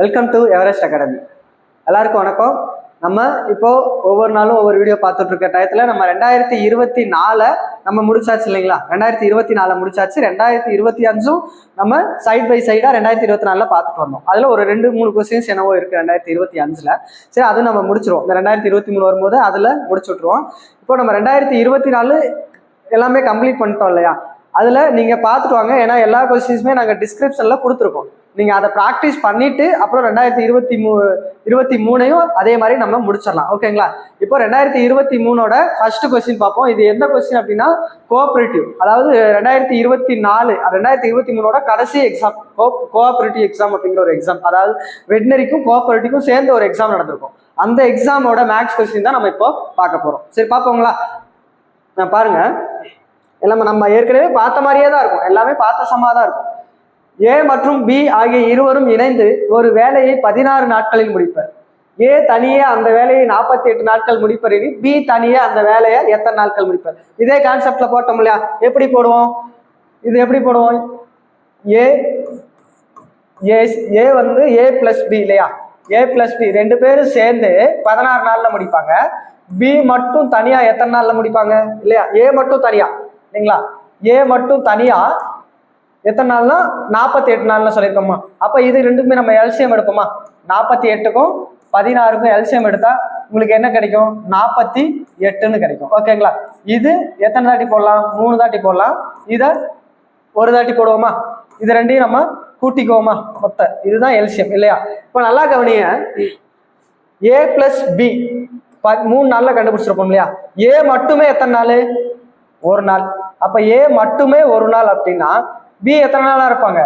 Welcome to Everest academy. எல்லாருக்கும் வணக்கம். நம்ம இப்போ ஒவ்வொரு நாளும் ஒவ்வொரு வீடியோ பார்த்துட்டு இருக்க டயத்துல நம்ம 2024 நம்ம முடிச்சாச்சு இல்லைங்களா? 2024 முடிச்சாச்சு. 2025 நம்ம சைட் பை சைடா 2024 பார்த்துட்டு வந்தோம். அதுல ஒரு 2-3 கொஸ்டின்ஸ் என்னவோ இருக்கு 2025ல. சரி, அது நம்ம முடிச்சிருவோம். இந்த 2023 வரும்போது அதுல முடிச்சு விட்டுருவோம். இப்போ நம்ம 2024 எல்லாமே கம்ப்ளீட் பண்ணிட்டோம் இல்லையா? அதுல நீங்க பார்த்துட்டு வாங்க. ஏன்னா எல்லா கொஸ்டின்ஸுமே நாங்க டிஸ்கிரிப்ஷன்ல கொடுத்துருக்கோம். நீங்க அதை ப்ராக்டிஸ் பண்ணிட்டு அப்புறம் 2023 அதே மாதிரி நம்ம முடிச்சிடலாம். ஓகேங்களா? இப்போ 2023 ஃபர்ஸ்ட் கொஸ்டின் பார்ப்போம். இது எந்த கொஸ்டின் அப்படின்னா கோஆபரேட்டிவ், அதாவது 2023 கடைசி எக்ஸாம் கோஆபரேட்டிவ் எக்ஸாம் அப்படிங்கிற ஒரு எக்ஸாம், அதாவது வெட்னரிக்கும் கோஆபரேட்டிவ்க்கும் சேர்ந்த ஒரு எக்ஸாம் நடந்திருக்கும். அந்த எக்ஸாமோட மேக்ஸ் கொஸ்டின் தான் நம்ம இப்போ பார்க்க போறோம். சரி, பார்ப்போங்களா? நான் பாருங்க, எல்லாமே நம்ம ஏற்கனவே பார்த்த மாதிரியே தான் இருக்கும். எல்லாமே பார்த்த சமா தான் இருக்கும். ஏ மற்றும் பி ஆகிய இருவரும் இணைந்து ஒரு வேலையை 16 நாட்களில் முடிப்பர். ஏ தனியே அந்த வேலையை 48 நாட்கள் முடிப்பர். பி தனியே அந்த வேலையை எத்தனை நாட்கள் முடிப்பர்? இதே கான்செப்ட்ல போட்டோம் இல்லையா? எப்படி போடுவோம்? இது எப்படி போடுவோம்? ஏ வந்து ஏ பிளஸ் பி இல்லையா? ஏ பிளஸ் பி ரெண்டு பேரும் சேர்ந்து 16 நாள்ல முடிப்பாங்க. பி மட்டும் தனியா எத்தனை நாள்ல முடிப்பாங்க இல்லையா? ஏ மட்டும் தனியா இல்லைங்களா? ஏ மட்டும் தனியா எத்தனை நாள்னா 48 நாள்னு சொல்லியிருக்கோமா? அப்ப இது ரெண்டுக்குமே நம்ம எல்சிஎம் எடுப்போமா? 48க்கும் 16க்கும் எல்சிஎம் எடுத்தா உங்களுக்கு என்ன கிடைக்கும்? 48ன்னு கிடைக்கும். ஓகேங்களா? இது எத்தனை தாட்டி போடலாம்? 3 தாட்டி போடலாம். இதை ஒரு தாட்டி போடுவோமா? இது ரெண்டையும் நம்ம கூட்டிக்குவோமா? மொத்தம் இதுதான் எல்சிஎம் இல்லையா? இப்ப நல்லா கவனிய, ஏ பிளஸ் பி 3 நாள்ல கண்டுபிடிச்சிருப்போம் இல்லையா? ஏ மட்டுமே எத்தனை நாள்? ஒரு நாள். அப்ப ஏ மட்டுமே ஒரு நாள் அப்படின்னா பி எத்தனை நாளா இருப்பாங்க?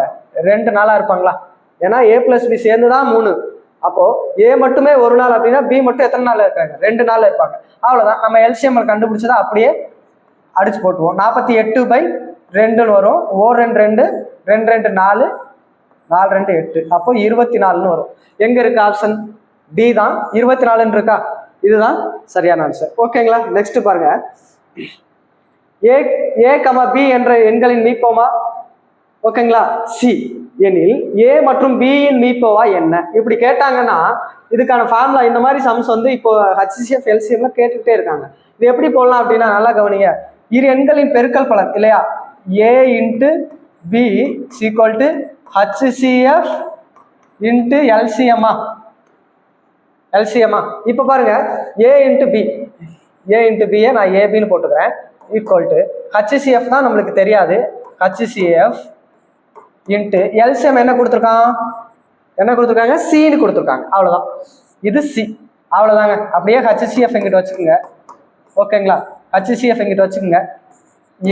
2 நாளா இருப்பாங்களா? ஏன்னா ஏ பிளஸ் பி சேர்ந்துதான் 3. அப்போ ஏ மட்டுமே ஒரு நாள் அப்படின்னா பி மட்டும் எத்தனை நாள் இருக்காங்க? 2 நாள்ல இருப்பாங்க. அவ்வளவுதான். நம்ம எல்சிஎம் கண்டுபிடிச்சதா அப்படியே அடிச்சு போட்டுருவோம். 48/2ன்னு வரும். 2 2 2 2 4 4 2 8. அப்போ 24ன்னு வரும். எங்க இருக்கு ஆப்ஷன்? டி தான் 24ன்னு இருக்கா? இதுதான் சரியான ஆன்சர். ஓகேங்களா? நெக்ஸ்ட் பாருங்க, ஏ பி என்ற எண்களின் மீப்போமா? ஓகேங்களா? சி எனில் ஏ மற்றும் பி இன் மீப்போவா என்ன? இப்படி கேட்டாங்கன்னா இதுக்கான ஃபார்முலா, இந்த மாதிரி சம்ஸ் வந்து இப்போ ஹச்சிசிஎஃப் எல்சிஎம்ல கேட்டுக்கிட்டே இருக்காங்க. இது எப்படி போடலாம் அப்படின்னா நல்லா கவனிங்க. இரு எண்களின் பெருக்கல் பலன் இல்லையா? A into B equal to HCF into எல்சிஎம்மா. இப்போ பாருங்க, ஏ இன்ட்டு பியை நான் ஏபின்னு போட்டுக்கிறேன். ஈக்குவல் டு ஹச்சிசிஎஃப் தான் நம்மளுக்கு தெரியாது. ஹச்சிசிஎஃப் இன்ட்டு எல்சிஎம் என்ன கொடுத்துருக்காங்க? சின்னு கொடுத்துருக்காங்க. அவ்வளோதான். இது சி. அவ்வளோதாங்க. அப்படியே ஹச்சிசிஎஃப் எங்கிட்ட வச்சுக்கோங்க. ஓகேங்களா? ஹச்சிசிஎஃப் எங்கிட்ட வச்சுக்கோங்க.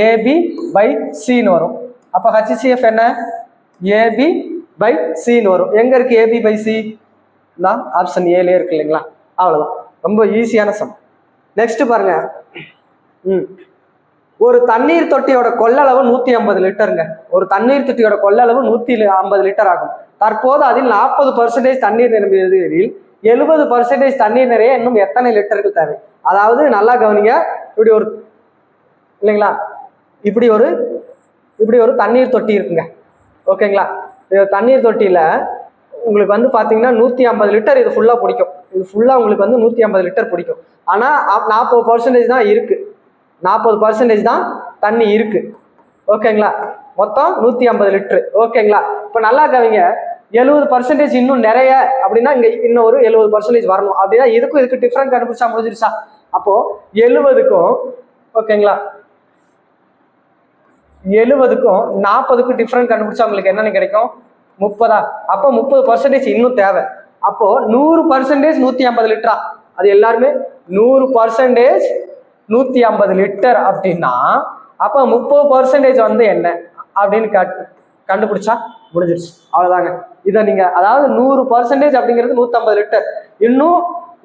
ஏபி பை சின்னு வரும். அப்போ ஹச்சிசிஎஃப் என்ன? ஏபி பை சின்னு வரும். எங்க இருக்கு ஏபி பை சி? தான் ஆப்ஷன் ஏலே இருக்கு இல்லைங்களா? அவ்வளோதான். ரொம்ப ஈஸியான சம். நெக்ஸ்ட் பாருங்க, ஒரு தண்ணீர் தொட்டியோட கொள்ளளவு 150 லிட்டருங்க. ஒரு தண்ணீர் தொட்டியோட கொள்ளளவு 150 லிட்டர் ஆகும். தற்போது அதில் 40% தண்ணீர் நிரம்பியது எனில் 70% தண்ணீர் நிறைய இன்னும் எத்தனை லிட்டர்கள் தேவை? அதாவது நல்லா கவனிங்க, இப்படி ஒரு இல்லைங்களா, இப்படி ஒரு தண்ணீர் தொட்டி இருக்குங்க. ஓகேங்களா? தண்ணீர் தொட்டியில உங்களுக்கு வந்து பாத்தீங்கன்னா 150 லிட்டர் இது ஃபுல்லா பிடிக்கும். இது ஃபுல்லா உங்களுக்கு வந்து 150 லிட்டர் பிடிக்கும். ஆனா 40% தான் இருக்கு. 40% தான் தண்ணி இருக்கு. ஓகேங்களா? மொத்தம் 150 லிட்டரு. ஓகேங்களா? இப்ப நல்லா கவிங்க, 70% இன்னும் நிறைய அப்படின்னா இங்க இன்னும் ஒரு 70% வரணும் அப்படின்னா இதுக்கு டிஃபரெண்ட் கண்டுபிடிச்சா முடிஞ்சிருச்சா? அப்போ 70க்கும் ஓகேங்களா, 70க்கும் 40க்கும் டிஃபரெண்ட் கண்டுபிடிச்சா உங்களுக்கு என்னன்னு கிடைக்கும்? 30. அப்போ 30% இன்னும் தேவை. அப்போ 100% 150 லிட்டரா? அது எல்லாருமே 100% 150 லிட்டர் அப்படின்னா அப்ப 30% வந்து என்ன அப்படின்னு கண்டுபிடிச்சா முடிஞ்சிருச்சு. அவ்வளவுதாங்க. இதை நீங்க, அதாவது 100% அப்படிங்கிறது 150 லிட்டர். இன்னும்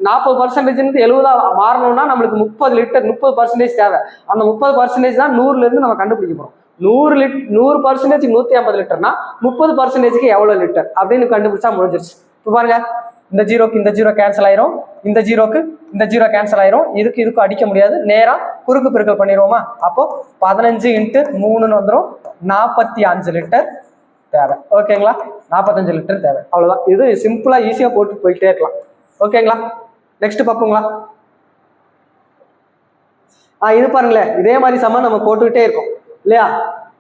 40% 70 மாறணும்னா நம்மளுக்கு 30% தேவை. அந்த 30% தான் 100ல இருந்து நம்ம கண்டுபிடிக்க போறோம். 100% 150 லிட்டர்னா 30%க்கு எவ்வளவு லிட்டர் அப்படின்னு கண்டுபிடிச்சா முடிஞ்சிருச்சு. இப்போ பாருங்க, இந்த ஜீரோக்கு இந்த ஜீரோ கேன்சல் ஆயிரும், இந்த ஜீரோக்கு இந்த ஜீரோ கேன்சல் ஆயிரும். இதுக்கும் அடிக்க முடியாது. நேரா குறுக்கு பெருக்கல் பண்ணிடுவோமா? அப்போ 15 × 3ன்னு வந்துடும் 45 லிட்டர் தேவை. ஓகேங்களா? 45 லிட்டர் தேவை. அவ்வளவுதான். இது சிம்பிளா ஈஸியா போட்டு போயிட்டே இருக்கலாம். ஓகேங்களா? நெக்ஸ்ட் பார்ப்போங்களா? இது பாருங்களேன், இதே மாதிரி சமம் நம்ம போட்டுக்கிட்டே இருக்கோம் இல்லையா?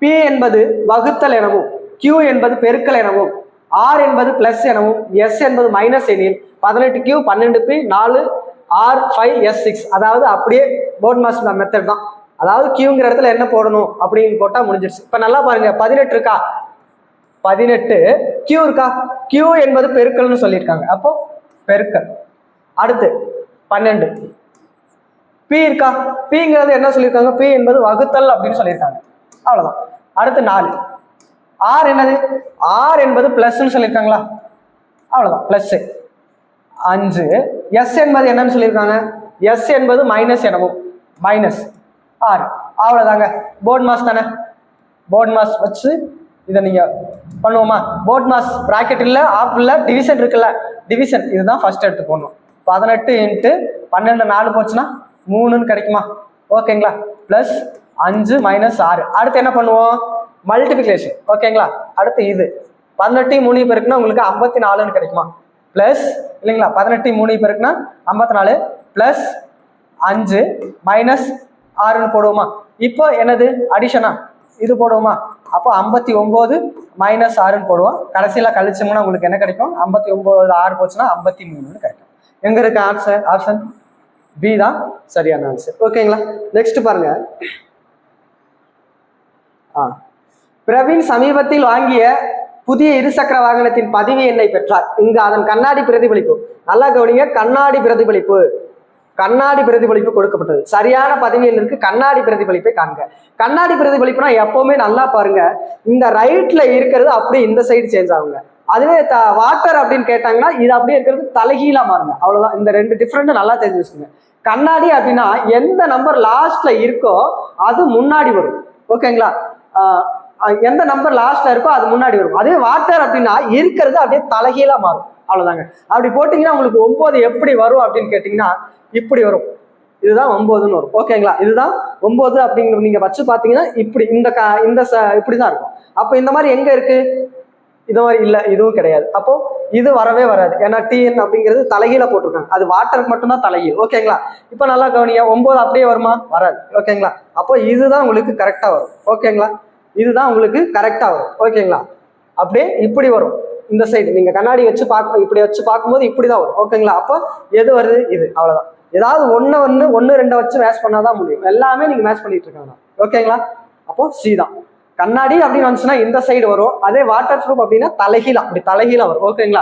P என்பது வகுத்தல் எனவும், Q என்பது பெருக்கல் எனவும், R என்பது பிளஸ் எனவும், S என்பது மைனஸ் எனில் 18Q 12P 4 R 5 S 6. அதாவது அப்படியே போர்ட் மாஸ் மெத்தட் தான். அதாவது Qங்கிற இடத்துல என்ன போடணும் அப்படின்னு போட்டா முடிஞ்சிருச்சு. இப்ப நல்லா பாருங்க, 18 இருக்கா? 18. Q இருக்கா? Q என்பது பெருக்கல்னு சொல்லியிருக்காங்க. அப்போ பெருக்கல். அடுத்து 12. P இருக்கா? Pங்கிறது என்ன சொல்லியிருக்காங்க? P என்பது வகுத்தல் அப்படின்னு சொல்லியிருக்காங்க. அவ்வளவுதான். அடுத்து 4. R என்னது? R என்பது பிளஸ்ன்னு சொல்லியிருக்காங்களா? அவ்வளவுதான், பிளஸ். 5. S என்பது என்னன்னு சொல்லியிருக்காங்க? S என்பது மைனஸ் எனவும், மைனஸ் 6. அவ்வளவுதாங்க. போர்ட் மாஸ் தானே. போர்ட் மாஸ் வச்சு இதை நீங்க பண்ணுவோமா? போர்ட் மாஸ் பிராக்கெட் இல்ல, ஆப் இல்ல, டிவிஷன் இருக்குல்ல, டிவிஷன் இதுதான் ஃபர்ஸ்ட் எடுத்து போடணும். 18 இன்ட்டு 12 4 போச்சுன்னா 3ன்னு கிடைக்குமா? ஓகேங்களா? Plus 5 minus 6. அடுத்து என்ன பண்ணுவோம்? மல்டிபிகேஷன். ஓகேங்களா? அடுத்து இது 18 3 பேருக்குன்னா உங்களுக்கு 54ன்னு கிடைக்குமா? பிளஸ் இல்லைங்களா? 18 3 பேருக்குன்னா 54 பிளஸ் 5 மைனஸ் 6ன்னு போடுவோமா? இப்போ என்னது? அடிஷனா இது போடுவோமா? அப்போ 59 மைனஸ் 6ன்னு போடுவோம். கடைசியில கழிச்சோம்னா உங்களுக்கு என்ன கிடைக்கும்? 59 6 போச்சுன்னா 53ன்னு கிடைக்கும். எங்க இருக்கு ஆன்சர்? ஆப்ஷன் பி தான் சரியான ஆன்சர். ஓகேங்களா? நெக்ஸ்ட் பாருங்க. பிரவீன் சமீபத்தில் வாங்கிய புதிய இருசக்கர வாகனத்தின் பதிவு எண்ணை பெற்றார். இங்கு அதன் கண்ணாடி பிரதிபலிப்பு. நல்லா கவனிங்க, கண்ணாடி பிரதிபலிப்பு. கண்ணாடி பிரதிபலிப்பு கொடுக்கப்பட்டது. சரியான பதிவியலுக்கு கண்ணாடி பிரதிபலிப்பை காண்க. கண்ணாடி பிரதிபலிப்புனா எப்பவுமே நல்லா பாருங்க, இந்த ரைட்ல இருக்கிறது அப்படியே இந்த சைடு சேஞ்ச் ஆகுங்க. அதுவே வாட்டர் அப்படின்னு கேட்டாங்கன்னா இது அப்படியே இருக்கிறது தலைகீழா மாறுங்க. அவ்வளவுதான். இந்த ரெண்டு டிஃப்ரெண்ட் நல்லா தெரிஞ்சு வச்சுக்கோங்க. கண்ணாடி அப்படின்னா எந்த நம்பர் லாஸ்ட்ல இருக்கோ அது முன்னாடி வரும். ஓகேங்களா? எந்த நம்பர் லாஸ்ட்ல இருக்கோ அது முன்னாடி வரும். அதே வாட்டர் அப்படின்னா இருக்கிறது அப்படியே தலைகீழா மாறும். அவ்வளவுதாங்க. அப்படி போட்டீங்கன்னா உங்களுக்கு 9 எப்படி வரும் அப்படின்னு கேட்டீங்கன்னா இப்படி வரும். இதுதான் 9ன்னு வரும். ஓகேங்களா? இதுதான் 9 அப்படிங்கிற நீங்க வச்சு பாத்தீங்கன்னா இப்படி இந்த இப்படிதான் இருக்கும். அப்ப இந்த மாதிரி எங்க இருக்கு? இது மாதிரி இல்ல, இதுவும் கிடையாது. அப்போ இது வரவே வராது. ஏன்னா டிஎன் அப்படிங்கிறது தலைகீழ போட்டிருக்காங்க. அது வாட்டருக்கு மட்டும்தான் தலைகீழ். ஓகேங்களா? இப்ப நல்லா கவனிங்க, 9 அப்படியே வருமா? வராது. ஓகேங்களா? அப்போ இதுதான் உங்களுக்கு கரெக்டா வரும். ஓகேங்களா? இதுதான் உங்களுக்கு கரெக்டா வரும். ஓகேங்களா? அப்படியே இப்படி வரும். இந்த சைடு நீங்க கண்ணாடி வச்சு இப்படி வச்சு பார்க்கும்போது இப்படிதான் வரும். ஓகேங்களா? அப்போ எது வருது? இது. அவ்வளவுதான். ஏதாவது ஒன்னு 2 வச்சு மேட்ச் பண்ணாதான் முடியும். எல்லாமே நீங்க மேட்ச் பண்ணிட்டு இருக்காங்க. ஓகேங்களா? அப்போ சி தான். கண்ணாடி அப்படின்னு வந்துச்சுன்னா இந்த சைடு வரும். அதே வாட்டர் ப்ரூஃப் அப்படின்னா தலைகீழா, அப்படி தலைகீழா வரும். ஓகேங்களா?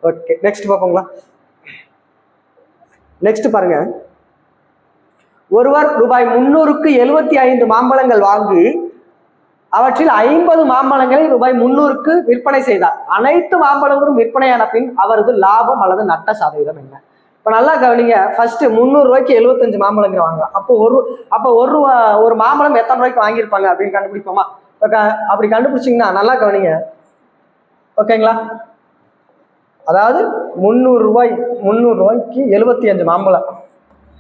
Okay, next பார்ப்போங்களா? நெக்ஸ்ட் பாருங்க. ஒருவர் ரூபாய் 300க்கு 75 மாம்பழங்கள் வாங்கி அவற்றில் 50 மாம்பழங்களை ரூபாய் 300க்கு விற்பனை செய்தார். அனைத்து மாம்பழங்களும் விற்பனையான பின் அவரது லாபம் அல்லது நட்ட சதவீதம் என்ன? இப்ப நல்லா கவனிங்க. ஃபர்ஸ்ட் 300 ரூபாய்க்கு 75 மாம்பழங்கள் வாங்கலாம். அப்போ ஒரு மாம்பழம் எத்தனை ரூபாய்க்கு வாங்கியிருப்பாங்க அப்படின்னு கண்டுபிடிப்போமா? அப்படி கண்டுபிடிச்சிங்கன்னா நல்லா கவனிங்க. ஓகேங்களா? அதாவது 300 ரூபாய்க்கு 75 மாம்பழம்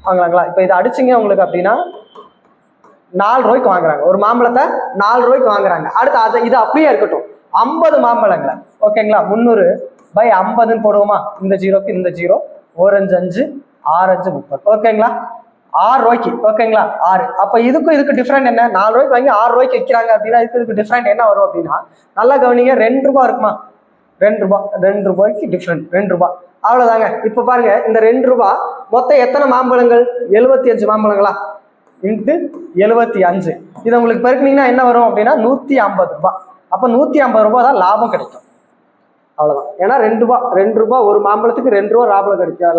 வாங்கலாங்களா? இப்ப இதை அடிச்சிங்க உங்களுக்கு அப்படின்னா 4 ரூபாய்க்கு வாங்குறாங்க. ஒரு மாம்பழத்தை 4 ரூபாய்க்கு வாங்குறாங்க. அடுத்து இது அப்படியே இருக்கட்டும். 50 மாம்பழங்களை. ஓகேங்களா? 300 பை 50ன்னு போடுவோமா? இந்த 0க்கு இந்த 0, 1 5 5, 6 5 30. ஓகேங்களா? 6 ரூபாய்க்கு. ஓகேங்களா? 6. அப்ப இதுக்கு டிஃபரெண்ட் என்ன? 4 ரூபாய்க்கு வாங்கி 6 ரூபாய்க்கு விற்கிறாங்க அப்படின்னா இதுக்கு டிஃபரெண்ட் என்ன வரும் அப்படின்னா நல்லா கவனிங்க, 2 ரூபாய் இருக்குமா? 2 ரூபாய்க்கு டிஃபரெண்ட் 2 ரூபாய். அவ்வளவுதாங்க. இப்ப பாருங்க, இந்த 2 ரூபாய் மொத்தம் எத்தனை மாம்பழங்கள்? 75 மாம்பழங்களா? இன்ட்டு 75. இதை உங்களுக்கு பெருக்கினீங்கன்னா என்ன வரும் அப்படின்னா 150 ரூபாய். அப்ப 150 ரூபாய் தான் லாபம் கிடைக்கும். அவ்வளவுதான். ஏன்னா 2 ரூபாய் ஒரு மாம்பழத்துக்கு 2 ரூபாய்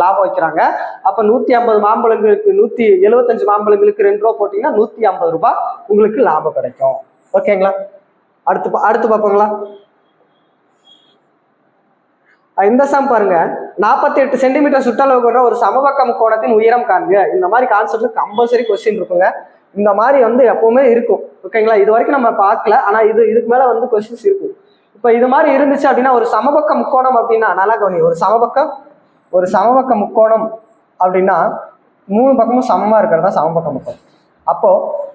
லாபம் வைக்கிறாங்க. அப்ப 150 மாம்பழங்களுக்கு 175 மாம்பழங்களுக்கு 2 ரூபாய் போட்டீங்கன்னா 150 ரூபாய் உங்களுக்கு லாபம் கிடைக்கும். ஓகேங்களா? அடுத்து பார்ப்போங்களா? இந்த சம் பாருங்க. 48 சென்டிமீட்டர் சுற்றளவு கொண்ட ஒரு சமபக்க முக்கோணத்தின் உயரம் காண்க. இந்த மாதிரி கான்செப்ட்ல கம்பல்சரி கொஸ்டின் இருக்குங்க. இந்த மாதிரி எப்பவுமே இருக்கும். ஓகேங்களா? இது வரைக்கும் நம்ம பார்க்கல, ஆனா இதுக்கு மேல கொஸ்டின்ஸ் இருக்கும். இப்ப இது மாதிரி இருந்துச்சு அப்படின்னா ஒரு சமபக்க முக்கோணம் அப்படின்னா நல்லா கவனி. ஒரு சமபக்க முக்கோணம் அப்படின்னா 3 பக்கமும் சமமா இருக்கிறதா சமபக்க முக்கோணம். அப்போ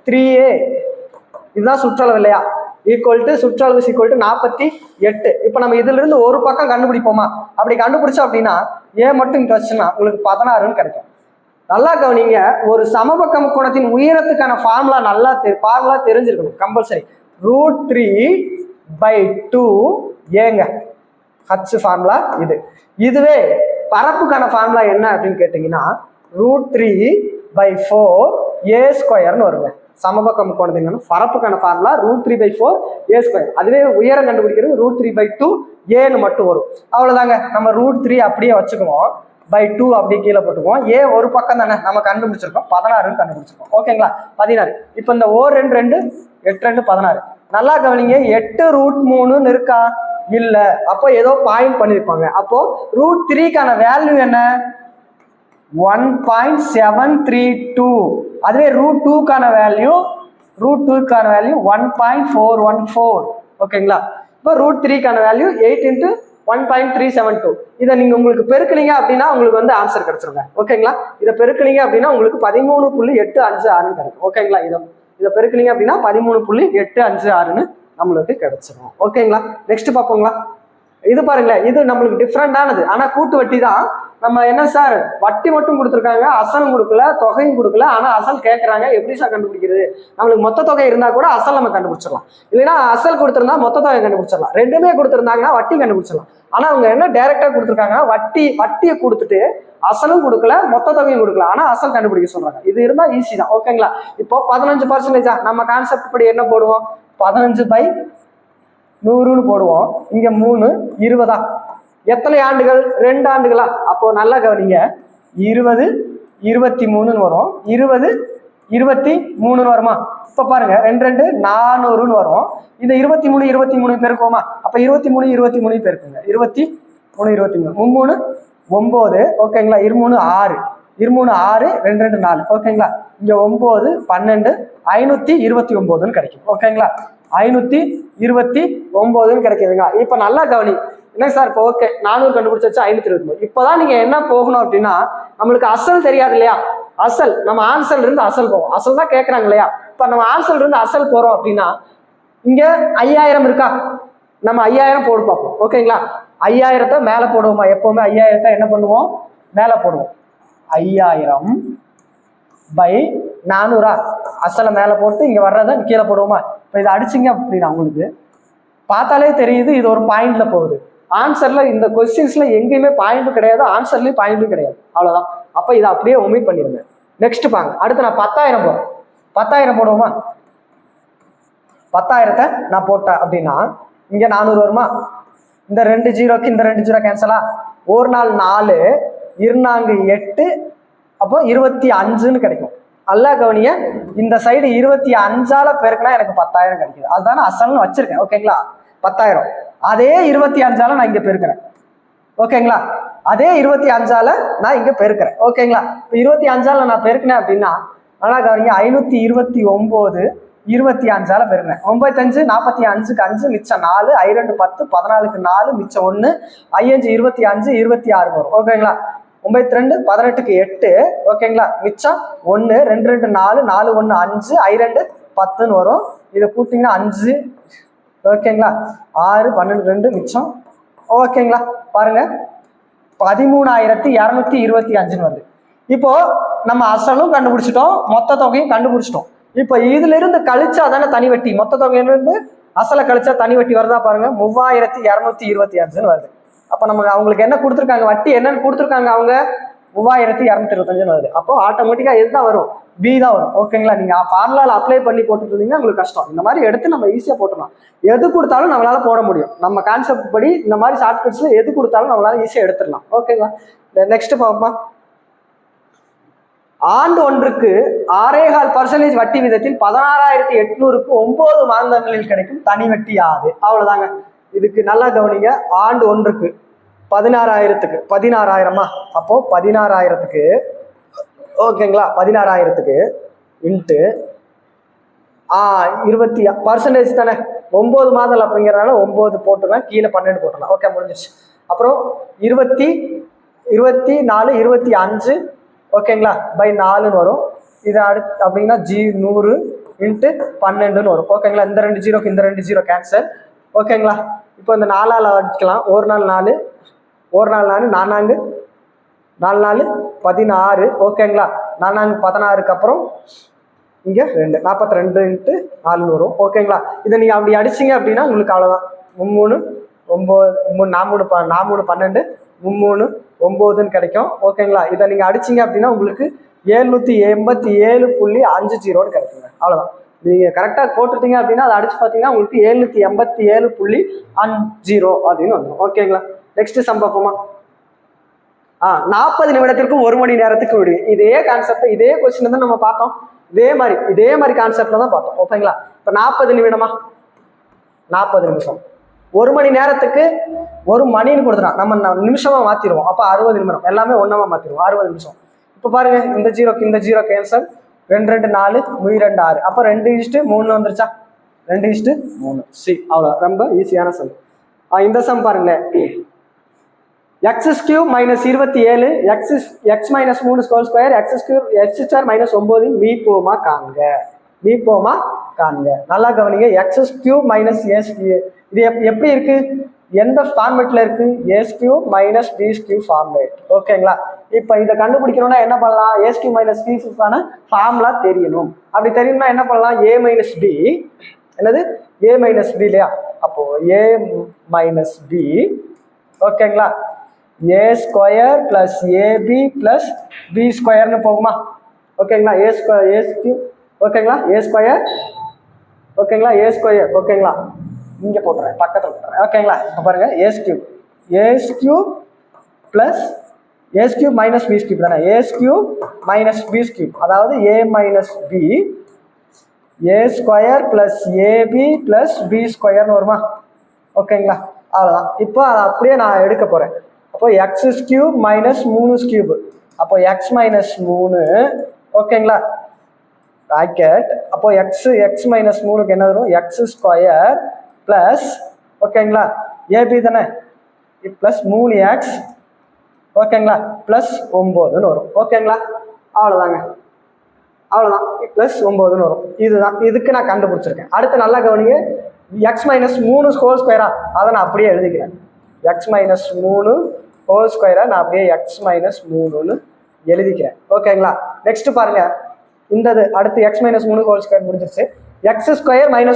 3A இதுதான் சுற்றளவு இல்லையா? ஈக்குவல் டு சுற்றளவு ஈக்குவல் டு 48. இப்போ நம்ம இதுல இருந்து ஒரு பக்கம் கண்டுபிடிப்போமா? அப்படி கண்டுபிடிச்சோம் அப்படின்னா ஏ மட்டும் இங்க வச்சுன்னா உங்களுக்கு 16ன்னு கிடைக்கும். நல்லா கவனிங்க, ஒரு சமபக்க முக்கோணத்தின் உயரத்துக்கான ஃபார்முலா ஃபார்முலா தெரிஞ்சிருக்கணும் கம்பல்சரி. √3/2 ஏங்க ஹச் ஃபார்முலா இது. இதுவே பரப்புக்கான ஃபார்முலா என்ன அப்படின்னு கேட்டீங்கன்னா √3/4 ஏ ஸ்கொயர்னு வருங்க. சமபக்க முக்கோணத்தின் பரப்புக்கான ஃபார்முலா √3/4 ஏ ஸ்கொயர். அதுவே உயரம் கண்டுபிடிக்கிறது √3/2 ஏன்னு மட்டும் வரும். அவ்வளவுதாங்க. நம்ம √3 அப்படியே வச்சுக்குவோம், /2 அப்படி கீழே போட்டுக்குவோம். ஏ ஒரு பக்கம் தானே நம்ம கண்டுபிடிச்சிருக்கோம், 16ன்னு கண்டுபிடிச்சிருக்கோம். ஓகேங்களா? 16. இப்போ இந்த ஓ 2 2 8 2 16. நல்லா கவனிங்க, 8√3ன்னு இருக்கா? இல்ல. அப்போ ஏதோ பாயிண்ட் பண்ணிருப்பாங்க. அப்போ √3க்கான வேல்யூ என்ன? 1.732. அதுவே √2க்கான வேல்யூ 1.414. ஓகேங்களா? இப்போ √3க்கான வேல்யூ 8 × 1.372. இதை நீங்க உங்களுக்கு பெருக்குனீங்க அப்படின்னா உங்களுக்கு வந்து ஆன்சர் கிடைச்சிருங்க. ஓகேங்களா? இதை பெருக்குனீங்க அப்படின்னா உங்களுக்கு 13.856 கிடைக்கும். ஓகேங்களா? இதை பெருக்குனீங்க அப்படின்னா 13.856 நம்மளுக்கு கிடைச்சிடும். ஓகேங்களா? நெக்ஸ்ட் பார்ப்போங்களா? இது பாருங்களேன், இது நம்மளுக்கு டிஃப்ரெண்டானது. ஆனா கூட்டு வட்டி தான். நம்ம என்ன சார் வட்டி மட்டும் கொடுத்துருக்காங்க, அசலும் கொடுக்கல, தொகையும் கொடுக்கல, ஆனா அசல் கேட்கறாங்க, எப்படி சார் கண்டுபிடிக்கிறது? நம்மளுக்கு மொத்த தொகை இருந்தா கூட அசல் நம்ம கண்டுபிடிச்சிடலாம், இல்லைன்னா அசல் கொடுத்துருந்தா மொத்த தொகை கண்டுபிடிச்சிடலாம். ரெண்டுமே கொடுத்துருந்தாங்கன்னா வட்டி கண்டுபிடிச்சிடலாம். ஆனா அவங்க என்ன டைரக்டா கொடுத்துருக்காங்கன்னா வட்டியை கொடுத்துட்டு அசலும் கொடுக்கல, மொத்த தொகையும் கொடுக்கல, ஆனா அசல் கண்டுபிடிக்க சொல்றாங்க. இது இருந்தா ஈஸி தான். ஓகேங்களா? இப்போ 15% நம்ம கான்செப்ட் படி என்ன போடுவோம்? 15/100ன்னு போடுவோம். இங்க 3 20. எத்தனை ஆண்டுகள்? 2 ஆண்டுகளா? அப்போ நல்லா கவனிங்க, 20 23ன்னு வரும், 20 23ன்னு வருமா? இப்ப பாருங்க 2 2 400ன்னு வரும். இந்த 23 பெருக்குவோமா? அப்ப 23 23 பெருக்குங்க. 23 23 3 9. ஓகேங்களா? 23 6, 23 6, 2 2 4. ஓகேங்களா? இங்க 9 12 529ன்னு கிடைக்கும். ஓகேங்களா? 529ன்னு கிடைக்குதுங்க. இப்ப நல்லா கவனி. என்ன சார் இப்போ ஓகே 400 கண்டுபிடிச்சாச்சு, 529. இப்போதான் நீங்க என்ன போகணும் அப்படின்னா, நம்மளுக்கு அசல் தெரியாது இல்லையா? அசல் நம்ம ஆன்சர்ல இருந்து அசல் போவோம். அசல் தான் கேட்கறாங்க இல்லையா? இப்ப நம்ம ஆன்சர்ல இருந்து அசல் போறோம் அப்படின்னா இங்க 5000 இருக்கா? நம்ம 5000 போட்டு பார்ப்போம். ஓகேங்களா? 5000 மேல போடுவோமா? எப்பவுமே 5000 என்ன பண்ணுவோம்? மேல போடுவோம். 5000/400 அசலை மேல போட்டு இங்க வர்றத கீழே போடுவோமா? இப்ப இதை அடிச்சிங்க அப்படின்னா உங்களுக்கு பார்த்தாலே தெரியுது இது ஒரு பாயிண்ட்ல போகுது. ஆன்சர்ல இந்த கொஸ்டின்ஸ்ல எங்கேயுமே பாயிண்ட் கிடையாது, ஆன்சர்லயும் பாயிண்ட்டும் கிடையாது. அவ்வளவுதான். அப்ப இதை அப்படியே ஒமிட் பண்ணிடுங்க. நெக்ஸ்ட் பாங்க. அடுத்து நான் 10,000 போறேன். 10,000 போடுவோமா? 10,000 நான் போட்டேன் அப்படின்னா இங்க 400 வருமா? இந்த 2 0க்கு இந்த 2 0 கேன்சலா? ஒரு நாள் 4, 2 8, அப்போ 25ன்னு கிடைக்கும். நல்லா கவனிங்க, இந்த சைடு 25ஆல பெருக்கினா எனக்கு 10,000 கிடைக்குது. அதுதானே அசல்னு வச்சிருக்கேன். ஓகேங்களா? 10,000. அதே 25ஆல நான் இங்க பெருக்கிறேன். ஓகேங்களா? அதே 25ஆல நான் இங்க பெருக்கிறேன். ஓகேங்களா? இப்போ 25ஆல நான் பெருக்கினேன் அப்படின்னா நல்லா கவனிங்க, 529 25ஆல பெருக்கிறேன். 95 45க்கு 5 மிச்சம் 4, 2 10, 14க்கு 4 மிச்சம் 1, 5 25 26 வரும். ஓகேங்களா? 92 18க்கு 8. ஓகேங்களா? மிச்சம் 1 2 2 4 4 1 5 2 10ன்னு வரும். இதை கூட்டிங்கன்னா 5. ஓகேங்களா? 6 12 2 மிச்சம். ஓகேங்களா? பாருங்க 13,225ன்னு வருது. இப்போ நம்ம அசலும் கண்டுபிடிச்சிட்டோம், மொத்த தொகையும் கண்டுபிடிச்சிட்டோம். இப்போ இதுல இருந்து கழிச்சா தானே தனி வட்டி. மொத்த தொகையிலிருந்து அசலை கழிச்சா தனி வட்டி வருதா பாருங்க, 3,225ன்னு வருது. அப்ப நமக்கு அவங்களுக்கு என்ன கொடுத்துருக்காங்க, வட்டி என்னன்னு கொடுத்துருக்காங்க, அவங்க 3,225ன்னு வருது. அப்போ ஆட்டோமேட்டிக்கா எதுதான் வரும்? பி தான் வரும். ஓகேங்களா? நீங்க ஃபார்முலால அப்ளை பண்ணி போட்டுட்டு இருந்தீங்கன்னா உங்களுக்கு கஷ்டம். இந்த மாதிரி எடுத்து நம்ம ஈஸியா போட்டுடலாம். எது கொடுத்தாலும் நம்மளால போட முடியும். நம்ம கான்செப்ட் படி இந்த மாதிரி ஷார்ட்கட்ஸ்ல எது கொடுத்தாலும் நம்மளால ஈஸியா எடுத்துடலாம். ஓகேங்களா? நெக்ஸ்ட் பார்ப்போம். ஆண்டு ஒன்றுக்கு 6.25% வட்டி விதத்தில் 16,800க்கு 9 மாதங்களில் கிடைக்கும் தனி வட்டி யாது? அவ்வளவுதாங்க. இதுக்கு நல்லா கவனிங்க. ஆண்டு ஒன்றுக்கு 16,000க்கு 16,000மா? அப்போ 16,000க்கு ஓகேங்களா? 16,000க்கு இன்ட்டு 20% தானே, 9 மாதம் அப்படிங்கிறதுனால 9 போட்டுலாம், கீழே 12 போட்டுலாம். ஓகே, முடிஞ்சிச்சு. அப்புறம் 24 25 ஓகேங்களா? பை 4ன்னு வரும். இது அடுத்து அப்படின்னா 100 இன்ட்டு 12ன்னு வரும். ஓகேங்களா? இந்த 2 ஜீரோக்கு இந்த 2 ஜீரோ கேன்சல். ஓகேங்களா? இப்போ இந்த 4ஆல் அடிக்கலாம். ஒரு நாள் 4, ஒரு நாள் 4, 4 4 16. ஓகேங்களா? 4 16க்கு அப்புறம் இங்கே 2 42 இன்ட்டு 4 வரும். ஓகேங்களா? இதை நீங்கள் அப்படி அடிச்சிங்க அப்படின்னா உங்களுக்கு அவ்வளோதான். 3 9 4 12 3 9ன்னு கிடைக்கும். ஓகேங்களா? இதை நீங்கள் அடிச்சிங்க அப்படின்னா உங்களுக்கு 787.50 கிடைக்குங்க. அவ்வளோதான். நீங்கள் கரெக்டாக போட்டுட்டீங்க அப்படின்னா அதை அடிச்சு பார்த்தீங்கன்னா உங்களுக்கு 787.50 அப்படின்னு வந்துடும். ஓகேங்களா? நெக்ஸ்ட் சம் பார்ப்போமா? 40 நிமிடத்திற்கு 1 மணி நேரத்துக்கு விடு. இதே கான்செப்ட், இதே கொஸ்டின் தான் நம்ம பார்த்தோம். இதே மாதிரி கான்செப்ட்ல தான் பார்த்தோம். ஓகேங்களா? இப்போ 40 நிமிடமா, 40 நிமிஷம். 1 மணி நேரத்துக்கு 1 மணின்னு கொடுத்துறான். நம்ம நிமிஷமா மாத்திடுவோம். அப்போ 60 நிமிடம். எல்லாமே ஒன்னாமா மாத்திடுவோம். 60 நிமிஷம். இப்போ பாருங்க, இந்த ஜீரோ கேன்சல். 2 2 4 3 2 6. அப்போ 2:3 வந்துருச்சா? 2:3. சி. அவ்வளோ. ரொம்ப ஈஸியான சம். இந்த சம் பாருங்களேன். x³ - 27 x - 3 square square x² - 9 மீப்போமா காண்க. நல்லா கவனிங்க. x³ - இது எப்படி இருக்கு? எந்த ஃபார்மேட்ல இருக்கு? a³ - b³ format. ஓகேங்களா? இப்போ இதை கண்டுபிடிக்கணும்னா என்ன பண்ணலாம்? a³ - b⁵ ஃபார்முலா தெரியணும். அப்படி தெரியணும்னா என்ன பண்ணலாம்? a - b. என்னது? a - b இல்லையா? அப்போ a - b. ஓகேங்களா? a² + ab + b² போகுமா? ஓகேங்களா? a². ஓகேங்களா? a². ஓகேங்களா? a². ஓகேங்களா? இங்கே போட்டுறேன், பக்கத்தில் போட்டுறேன். ஓகேங்களா? இப்போ பாருங்க, a³ + a³ - b³ தானே? a³ - b³, அதாவது a - b a² + ab + b² வருமா? ஓகேங்களா? அவ்வளோதான். இப்போ அதை அப்படியே நான் எடுக்க போறேன். அப்போ x³ - 3³ அப்போ x - 3. ஓகேங்களா? ராக்கெட். அப்போ x - 3க்கு என்ன வரும்? x² ப்ளஸ், ஓகேங்களா, ab தானே, ப்ளஸ் 3x. ஓகேங்களா? ப்ளஸ் 9ன்னு வரும். ஓகேங்களா? அவ்வளோதாங்க. அவ்வளோதான். ப்ளஸ் 9ன்னு வரும். இதுதான். இதுக்கு நான் கண்டுபிடிச்சிருக்கேன். அடுத்து நல்லா கவனிங்க. x - 3 ஹோல் ஸ்கொயரா, அதை நான் அப்படியே எழுதிக்கிறேன். x - 3 ஹோல் ஸ்கொயரை நான் அப்படியே x - 3ன்னு எழுதிக்கிறேன். ஓகேங்களா? நெக்ஸ்ட் பாருங்க. இந்தது அடுத்து x - 3 ஹோல் ஸ்கொயர் முடிஞ்சிருச்சு. x² -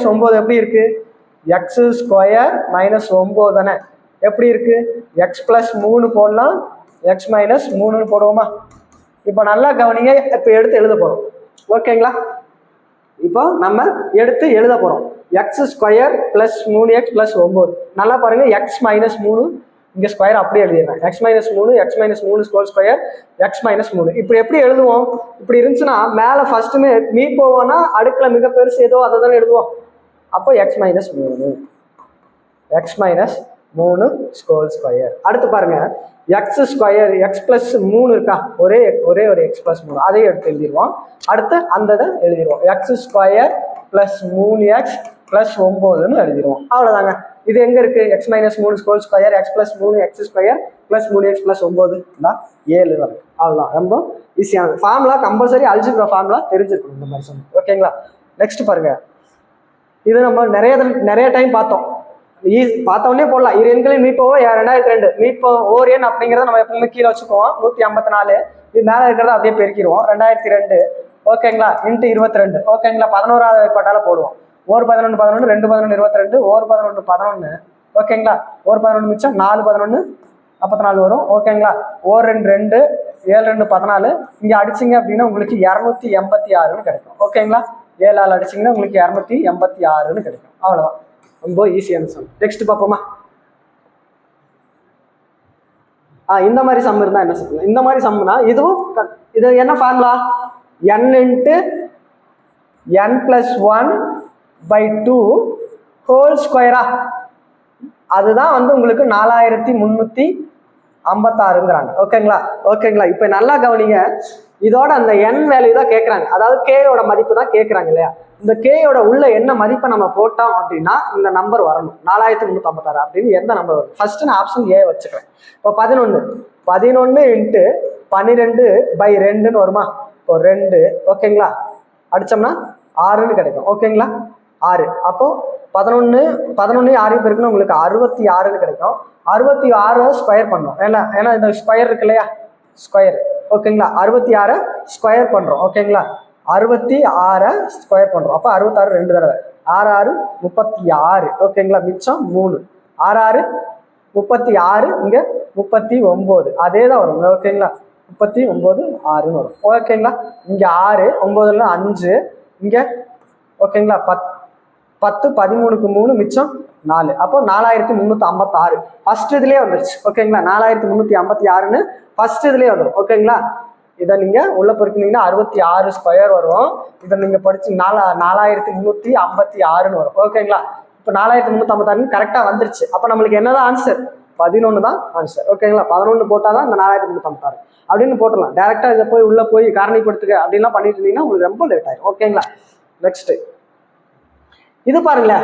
9 எப்படி இருக்கு? x² - 9 தானே? எப்படி இருக்கு? x + 3 போடலாம், x - 3ன்னு போடுவோமா? இப்போ நல்லா கவனிங்க. இப்போ எடுத்து எழுத போறோம். ஓகேங்களா? இப்போ நம்ம எடுத்து எழுத போறோம். x² + 3x + 9. நல்லா பாருங்க. x - 3 இங்க ஸ்கொயர் அப்படியே எழுதிடுறேன். x - 3 x - 3 whole square x - 3. இப்போ எப்படி எழுதுவோம்? இப்படி இருந்துச்சுன்னா மேலே ஃபர்ஸ்ட்டுமே மீ போவோம்னா அடுக்குல மிக பெருசு ஏதோ அதை தானே எழுதுவோம். அப்போ x - 3 x - 3 ஹோல் ஸ்கொயர். அடுத்து பாருங்க, x² x + 3 இருக்கா? ஒரே ஒரு x + 3, அதையும் எடுத்து எழுதிடுவோம். அடுத்து அந்த இதை எழுதிடுவோம். x² + 3x + 9ன்னு எழுதிடுவோம். அவ்வளோதாங்க. இது எங்க இருக்கு? x - 3 whole square x + 3x² + 3x + 9 7 வரும். அவ்வளோதான். ரொம்ப ஈஸியானது. ஃபார்முலா கம்பல்சரி அல்ஜிப்ரா ஃபார்முலா தெரிஞ்சிருக்கணும் இந்த மாதிரி சொன்னோம். ஓகேங்களா? நெக்ஸ்ட் பாருங்க. இது நம்ம நிறைய டைம் பார்த்தோம். பார்த்தோன்னே போடலாம். இரு எண்களின் மீட்போவோ 2002 மீட்போ ஓர் எண் அப்படிங்கிறத நம்ம எப்பவுமே கீழே வச்சுக்குவோம். 154. இது மேலே இருக்கிறத அப்படியே பெருக்கிடுவோம். 2002. ஓகேங்களா? இன்ட்டு 22. ஓகேங்களா? 11வது வாய்ப்பாட்டால போடுவோம். 1 11 11 2 11 22 1 11 11. ஓகேங்களா? 1 11 மிச்சம் 4 11 44 வரும். ஓகேங்களா? 1 2 2 7 2 14. இங்கே அடிச்சிங்க அப்படின்னா உங்களுக்கு 286ன்னு கிடைக்கும். ஓகேங்களா? 7ஆல் அடிச்சிங்கன்னா உங்களுக்கு 286ன்னு கிடைக்கும். அவ்வளோதான். ரொம்ப ஈஸியான சம். நெக்ஸ்ட் பார்ப்போமா? இந்த மாதிரி சம் இருந்தால் என்ன சொல்லலாம்? இந்த மாதிரி சம்னா இது என்ன ஃபார்முலா? n × n + 1/2 ஹோல் ஸ்கொயரா? அதுதான் உங்களுக்கு 4356ங்கிறாங்க. ஓகேங்களா? இப்போ நல்லா கவனிங்க. இதோட அந்த n வேல்யூ தான் கேட்குறாங்க. அதாவது கேயோட மதிப்பு தான் கேட்குறாங்க இல்லையா? இந்த கேயோட உள்ள என்ன மதிப்பை நம்ம போட்டோம் அப்படின்னா இந்த நம்பர் வரணும். 4356 அப்படின்னு எந்த நம்பர் வரும்? ஃபர்ஸ்ட் நான் ஆப்ஷன் ஏ வச்சுக்கிறேன். இப்போ 11 × 12/2ன்னு வருமா? இப்போ 2. ஓகேங்களா? அடிச்சோம்னா 6ன்னு கிடைக்கும். ஓகேங்களா? 6. அப்போ 11 6 பேருக்குன்னு உங்களுக்கு 66ன்னு கிடைக்கும். 66 ஸ்கொயர் பண்ணோம். ஏன்னா இந்த ஸ்கொயர் இருக்கு இல்லையா, ஸ்கொயர். ஓகேங்களா? 66 ஸ்கொயர் பண்றோம். ஓகேங்களா? 66 ஸ்கொயர் பண்றோம். அப்போ 66 2 தடவை 6 36. ஓகேங்களா? மிச்சம் 3. 6 36, இங்க 39. அதே தான் வரும். ஓகேங்களா? 39 6ன்னு வரும். ஓகேங்களா? இங்க 6 9ல 5 இங்க. ஓகேங்களா? 10 13க்கு 3 மிச்சம் 4. அப்போ 4356 ஃபர்ஸ்ட் இதுலயே வந்துருச்சு. ஓகேங்களா? 4356ன்னு ஃபர்ஸ்ட் இதுலயே வந்துடும். ஓகேங்களா? இதை நீங்க உள்ள பொறுக்கினீங்கன்னா 66 ஸ்கொயர் வரும். இதை நீங்க படிச்சு 4356ன்னு வரும். ஓகேங்களா? இப்போ 4356 கரெக்டா வந்துருச்சு. அப்ப நம்மளுக்கு என்னதான் ஆன்சர்? 11 தான் ஆன்சர். ஓகேங்களா? 11 போட்டாதான் இந்த 4356 அப்படின்னு போட்டுடலாம். டைரக்டா இதை போய் உள்ள போய் காரணிப்படுத்துக அப்படின்லாம் பண்ணிட்டு இருந்தீங்கன்னா உங்களுக்கு ரொம்ப லேட் ஆயிடும். ஓகேங்களா? நெக்ஸ்ட் இது பாருங்களேன்.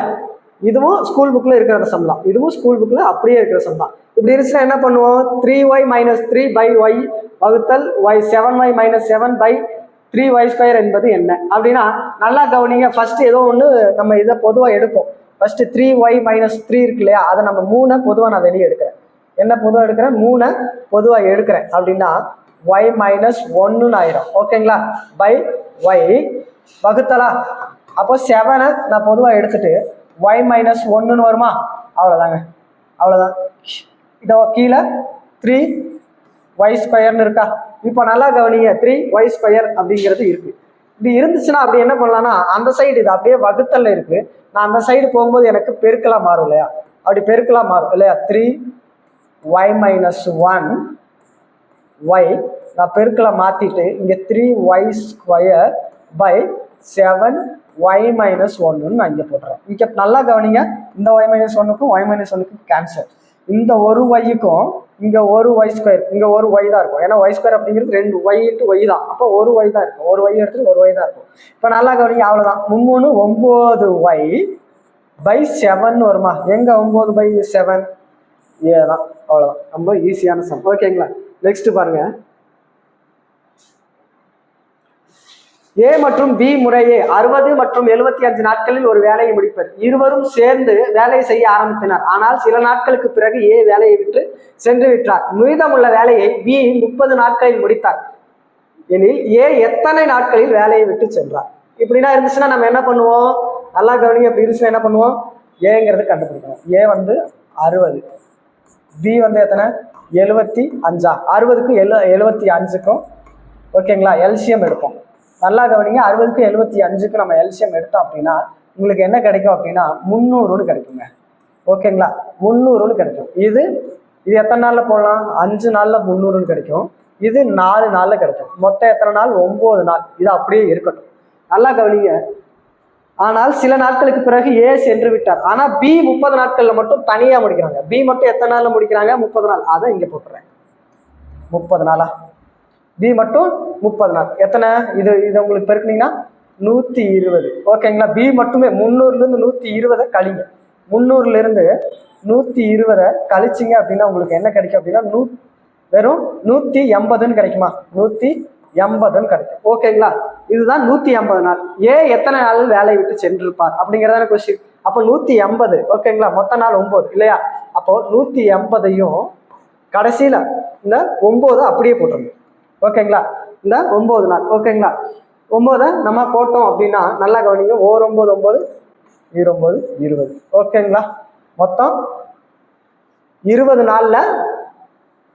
இதுவும் ஸ்கூல் புக்ல இருக்கிற சம் தான். இதுவும் ஸ்கூல் புக்ல அப்படியே இருக்கிற சம் தான். இப்படி இருந்துச்சுன்னா என்ன பண்ணுவோம்? 3y - 3/y வகுத்தல் y 7y - 7/3y² என்பது என்ன அப்படின்னா, நல்லா கவனிங்க. ஃபர்ஸ்ட் ஏதோ ஒன்று நம்ம இதை பொதுவாக எடுப்போம். ஃபர்ஸ்ட் 3y - 3 இருக்கு இல்லையா, அதை நம்ம 3 பொதுவாக நான் வெளியே எடுக்கிறேன். என்ன பொதுவாக எடுக்கிறேன்? 3 பொதுவாக எடுக்கிறேன் அப்படின்னா y - 1ன்னு ஆயிடும். ஓகேங்களா? பை y வகுத்தலா. அப்போ 7 நான் பொதுவாக எடுத்துட்டு y - 1ன்னு வருமா? அவ்வளோதாங்க, அவ்வளோதான். இதோ கீழே 3y² இருக்கா? இப்போ நல்லா கவனிங்க. 3y² அப்படிங்கிறது இருக்கு. இப்படி இருந்துச்சுன்னா அப்படி என்ன பண்ணலாம்னா, அந்த சைடு இது அப்படியே வகுத்தல்ல இருக்கு. நான் அந்த சைடு போகும்போது எனக்கு பெருக்கலா மாறும் இல்லையா? அப்படி பெருக்கலா மாறும் இல்லையா? 3y - 1y நான் பெருக்கலா மாத்திட்டு இங்க 3y² பை 7y - 1ன்னு நான் இங்க போட்டுறேன். இங்க நல்லா கவனிங்க. இந்த y - 1க்கும் y - 1க்கும் கேன்சல். இந்த ஒரு yக்கும் இங்க ஒரு y², இங்க ஒரு y தான் இருக்கும். ஏன்னா y² அப்படிங்கிறது 2 y × y தான். அப்போ ஒரு y தான் இருக்கும். ஒரு y எடுத்து ஒரு y தான் இருக்கும். இப்போ நல்லா கவனிங்க. அவ்வளவுதான். 3 9y பை 7 வருமா? எங்க 9/7? ஏதான். அவ்வளவுதான். ரொம்ப ஈஸியான சம். ஓகேங்களா? நெக்ஸ்ட் பாருங்க. ஏ மற்றும் பி முறையே 60 மற்றும் 75 நாட்களில் ஒரு வேலையை முடிப்பர். இருவரும் சேர்ந்து வேலையை செய்ய ஆரம்பித்தனர். ஆனால் சில நாட்களுக்கு பிறகு ஏ வேலையை விட்டு சென்று விட்டார். மீதமுள்ள வேலையை பி 30 நாட்களில் முடித்தார் எனில் ஏ எத்தனை நாட்களில் வேலையை விட்டு சென்றார்? இப்படின்னா இருந்துச்சுன்னா நம்ம என்ன பண்ணுவோம்? நல்லா கவனிங்க. அப்படி இருந்துச்சுன்னா என்ன பண்ணுவோம்? ஏங்கிறது கண்டுபிடிக்கணும். ஏ வந்து 60, பி வந்து எத்தனை? 75. 60க்கும் 75க்கும் ஓகேங்களா எல்சிஎம் எடுப்போம். நல்லா கவனிங்க. 60க்கும் 75க்கும் நம்ம எல்சிஎம் எடுத்தோம் அப்படின்னா உங்களுக்கு என்ன கிடைக்கும் அப்படின்னா 300ன்னு கிடைக்குங்க. ஓகேங்களா? 300ன்னு கிடைக்கும். இது எத்தனை நாள்ல போடலாம்? 5 நாள்ல 300ன்னு கிடைக்கும். இது 4 நாள்ல கிடைக்கும். மொத்தம் எத்தனை நாள்? 9 நாள். இது அப்படியே இருக்கட்டும். நல்லா கவனிங்க. ஆனால் சில நாட்களுக்கு பிறகு ஏ சென்று விட்டார். ஆனா பி 30 நாட்கள்ல மட்டும் தனியா முடிக்கிறாங்க. பி மட்டும் எத்தனை நாள்ல முடிக்கிறாங்க? 30 நாள். அதை இங்க போட்டுறேன். 30 நாளா? பி மட்டும் 30 நாள். எத்தனை? இது உங்களுக்கு பெருக்குனீங்கன்னா 120. ஓகேங்களா? பி மட்டுமே 300ல இருந்து 120 கழிங்க. 300ல இருந்து 120 கழிச்சிங்க அப்படின்னா உங்களுக்கு என்ன கிடைக்கும் அப்படின்னா வெறும் 180ன்னு கிடைக்குமா? 180ன்னு கிடைக்கும். ஓகேங்களா? இதுதான் 180 நாள். ஏ எத்தனை நாள் வேலையை விட்டு சென்றிருப்பார் அப்படிங்கிறதான கொஸ்டின். அப்போ 180. ஓகேங்களா? மொத்த நாள் 9 இல்லையா? அப்போ 180யும் கடைசியில இந்த 9 அப்படியே போட்டுருங்க. ஓகேங்களா? இந்த 9 நாள். ஓகேங்களா? 9 நம்ம போட்டோம் அப்படின்னா நல்லா கவனிங்க. 9 9 9 20. ஓகேங்களா? மொத்தம் 20 நாள்ல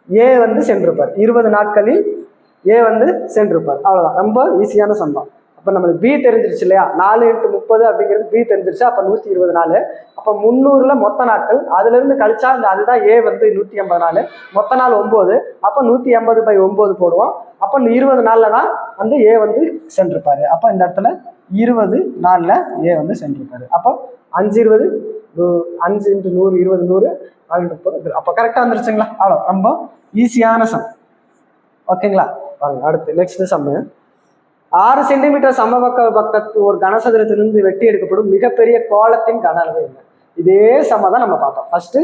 ஏ வந்து சென்றிருப்பார். 20 நாட்களில் ஏ வந்து சென்றிருப்பார். அவ்வளவுதான். ரொம்ப ஈஸியான சம்பவம். அப்போ நம்மளுக்கு பி தெரிஞ்சிருச்சு இல்லையா? 4 × 30 அப்படிங்கிறது பி தெரிஞ்சிருச்சு. அப்போ 120 நாள். அப்போ 300ல மொத்த நாட்கள் அதுல இருந்து கழிச்சா அதுதான் ஏ வந்து 180 நாள். மொத்த நாள் 9. அப்போ 180/9 போடுவோம். அப்போ 20 நாள்ல தான் வந்து ஏ வந்து சென்றிருப்பாரு. அப்போ இந்த இடத்துல 20 நாள்ல ஏ வந்து சென்றிருப்பாரு. அப்போ 5 20 5 × 100 20 100 4 30. அப்போ கரெக்டா வந்துருச்சுங்களா? அவ்வளோ. ரொம்ப ஈஸியான சம். ஓகேங்களா? வாங்க அடுத்து நெக்ஸ்ட் சம்மு. 6 சென்டிமீட்டர் பக்கத்து ஒரு கனசதுரத்திலிருந்து வெட்டி எடுக்கப்படும் மிகப்பெரிய கோளத்தின் கன அளவு என்ன? இதே சம தான் நம்ம பார்த்தோம் ஃபர்ஸ்ட்.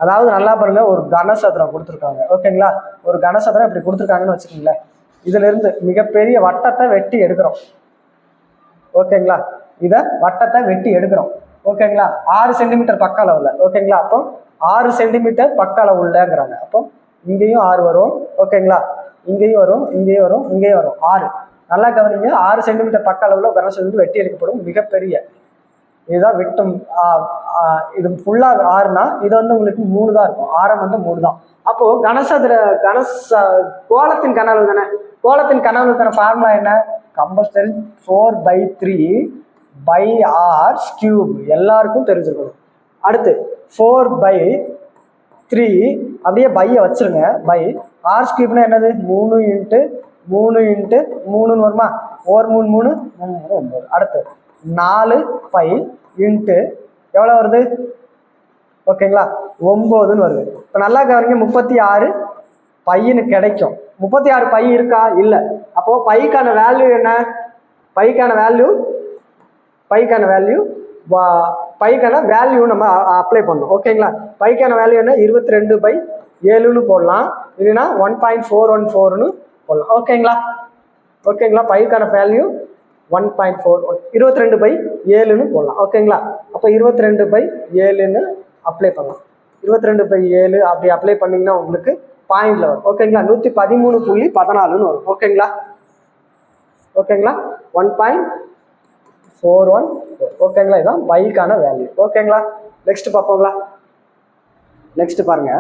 அதாவது நல்லா பாருங்க. ஒரு கனசதுரம் கொடுத்துருக்காங்க. ஓகேங்களா? ஒரு கனசதுரம் இப்படி கொடுத்துருக்காங்கன்னு வச்சுக்கோங்களேன். இதுல இருந்து மிகப்பெரிய வட்டத்தை வெட்டி எடுக்கிறோம். ஓகேங்களா. இதை வட்டத்தை வெட்டி எடுக்கிறோம். ஓகேங்களா. 6 சென்டிமீட்டர் பக்க அளவுல. ஓகேங்களா. அப்போ 6 சென்டிமீட்டர் பக்க அளவுலங்கிறாங்க. அப்போ இங்கேயும் 6 வரும். ஓகேங்களா. இங்கேயும் வரும், இங்கேயும் வரும், இங்கேயும் வரும். 6 நல்லா கவனிங்க. 6 சென்டிமீட்டர் பக்க அளவுல கனசது வந்து வெட்டி எடுக்கப்படும் மிகப்பெரிய இதுதான் விட்டம். இது ஃபுல்லா 6னா இது வந்து உங்களுக்கு 3 தான் இருக்கும். ஆரம் வந்து 3 தான். அப்போ கோலத்தின் கன அளவு தானே. கோலத்தின் கன அளவுக்கான ஃபார்முலா என்ன? கம்பல்சரி 4/3/r³ எல்லாருக்கும் தெரிஞ்சிருக்கணும். அடுத்து 4/3 அப்படியே பையை வச்சிருங்க. பை r³ என்னது? 3 × 3 × 3 வருமா? 4 3 3 9. அடுத்து 4π × எவ்வளோ வருது? ஓகேங்களா 9ன்னு வருது. இப்போ நல்லா கவனிங்க. 36 பையனு கிடைக்கும். 36 பை இருக்கா? இல்லை. அப்போ பைக்கான வேல்யூ என்ன? பைக்கான வேல்யூ நம்ம அப்ளை பண்ணணும். ஓகேங்களா. பைக்கான வேல்யூ என்ன? 22/7ன்னு போடலாம். இல்லைன்னா 1.414ன்னு போடலாம். ஓகேங்களா. பைக்கான வேல்யூ 1.41 22/7ன்னு போடலாம். ஓகேங்களா. அப்போ 22/7ன்னு அப்ளை பண்ணலாம். 22/7 அப்படி அப்ளை பண்ணிங்கன்னா உங்களுக்கு பாயிண்ட்ல வரும். ஓகேங்களா. 113.14ன்னு வரும். ஓகேங்களா. 1.414. ஓகேங்களா. இதுதான் பைக்கான வேல்யூ. ஓகேங்களா. நெக்ஸ்ட் பார்ப்போங்களா. நெக்ஸ்ட் பாருங்க.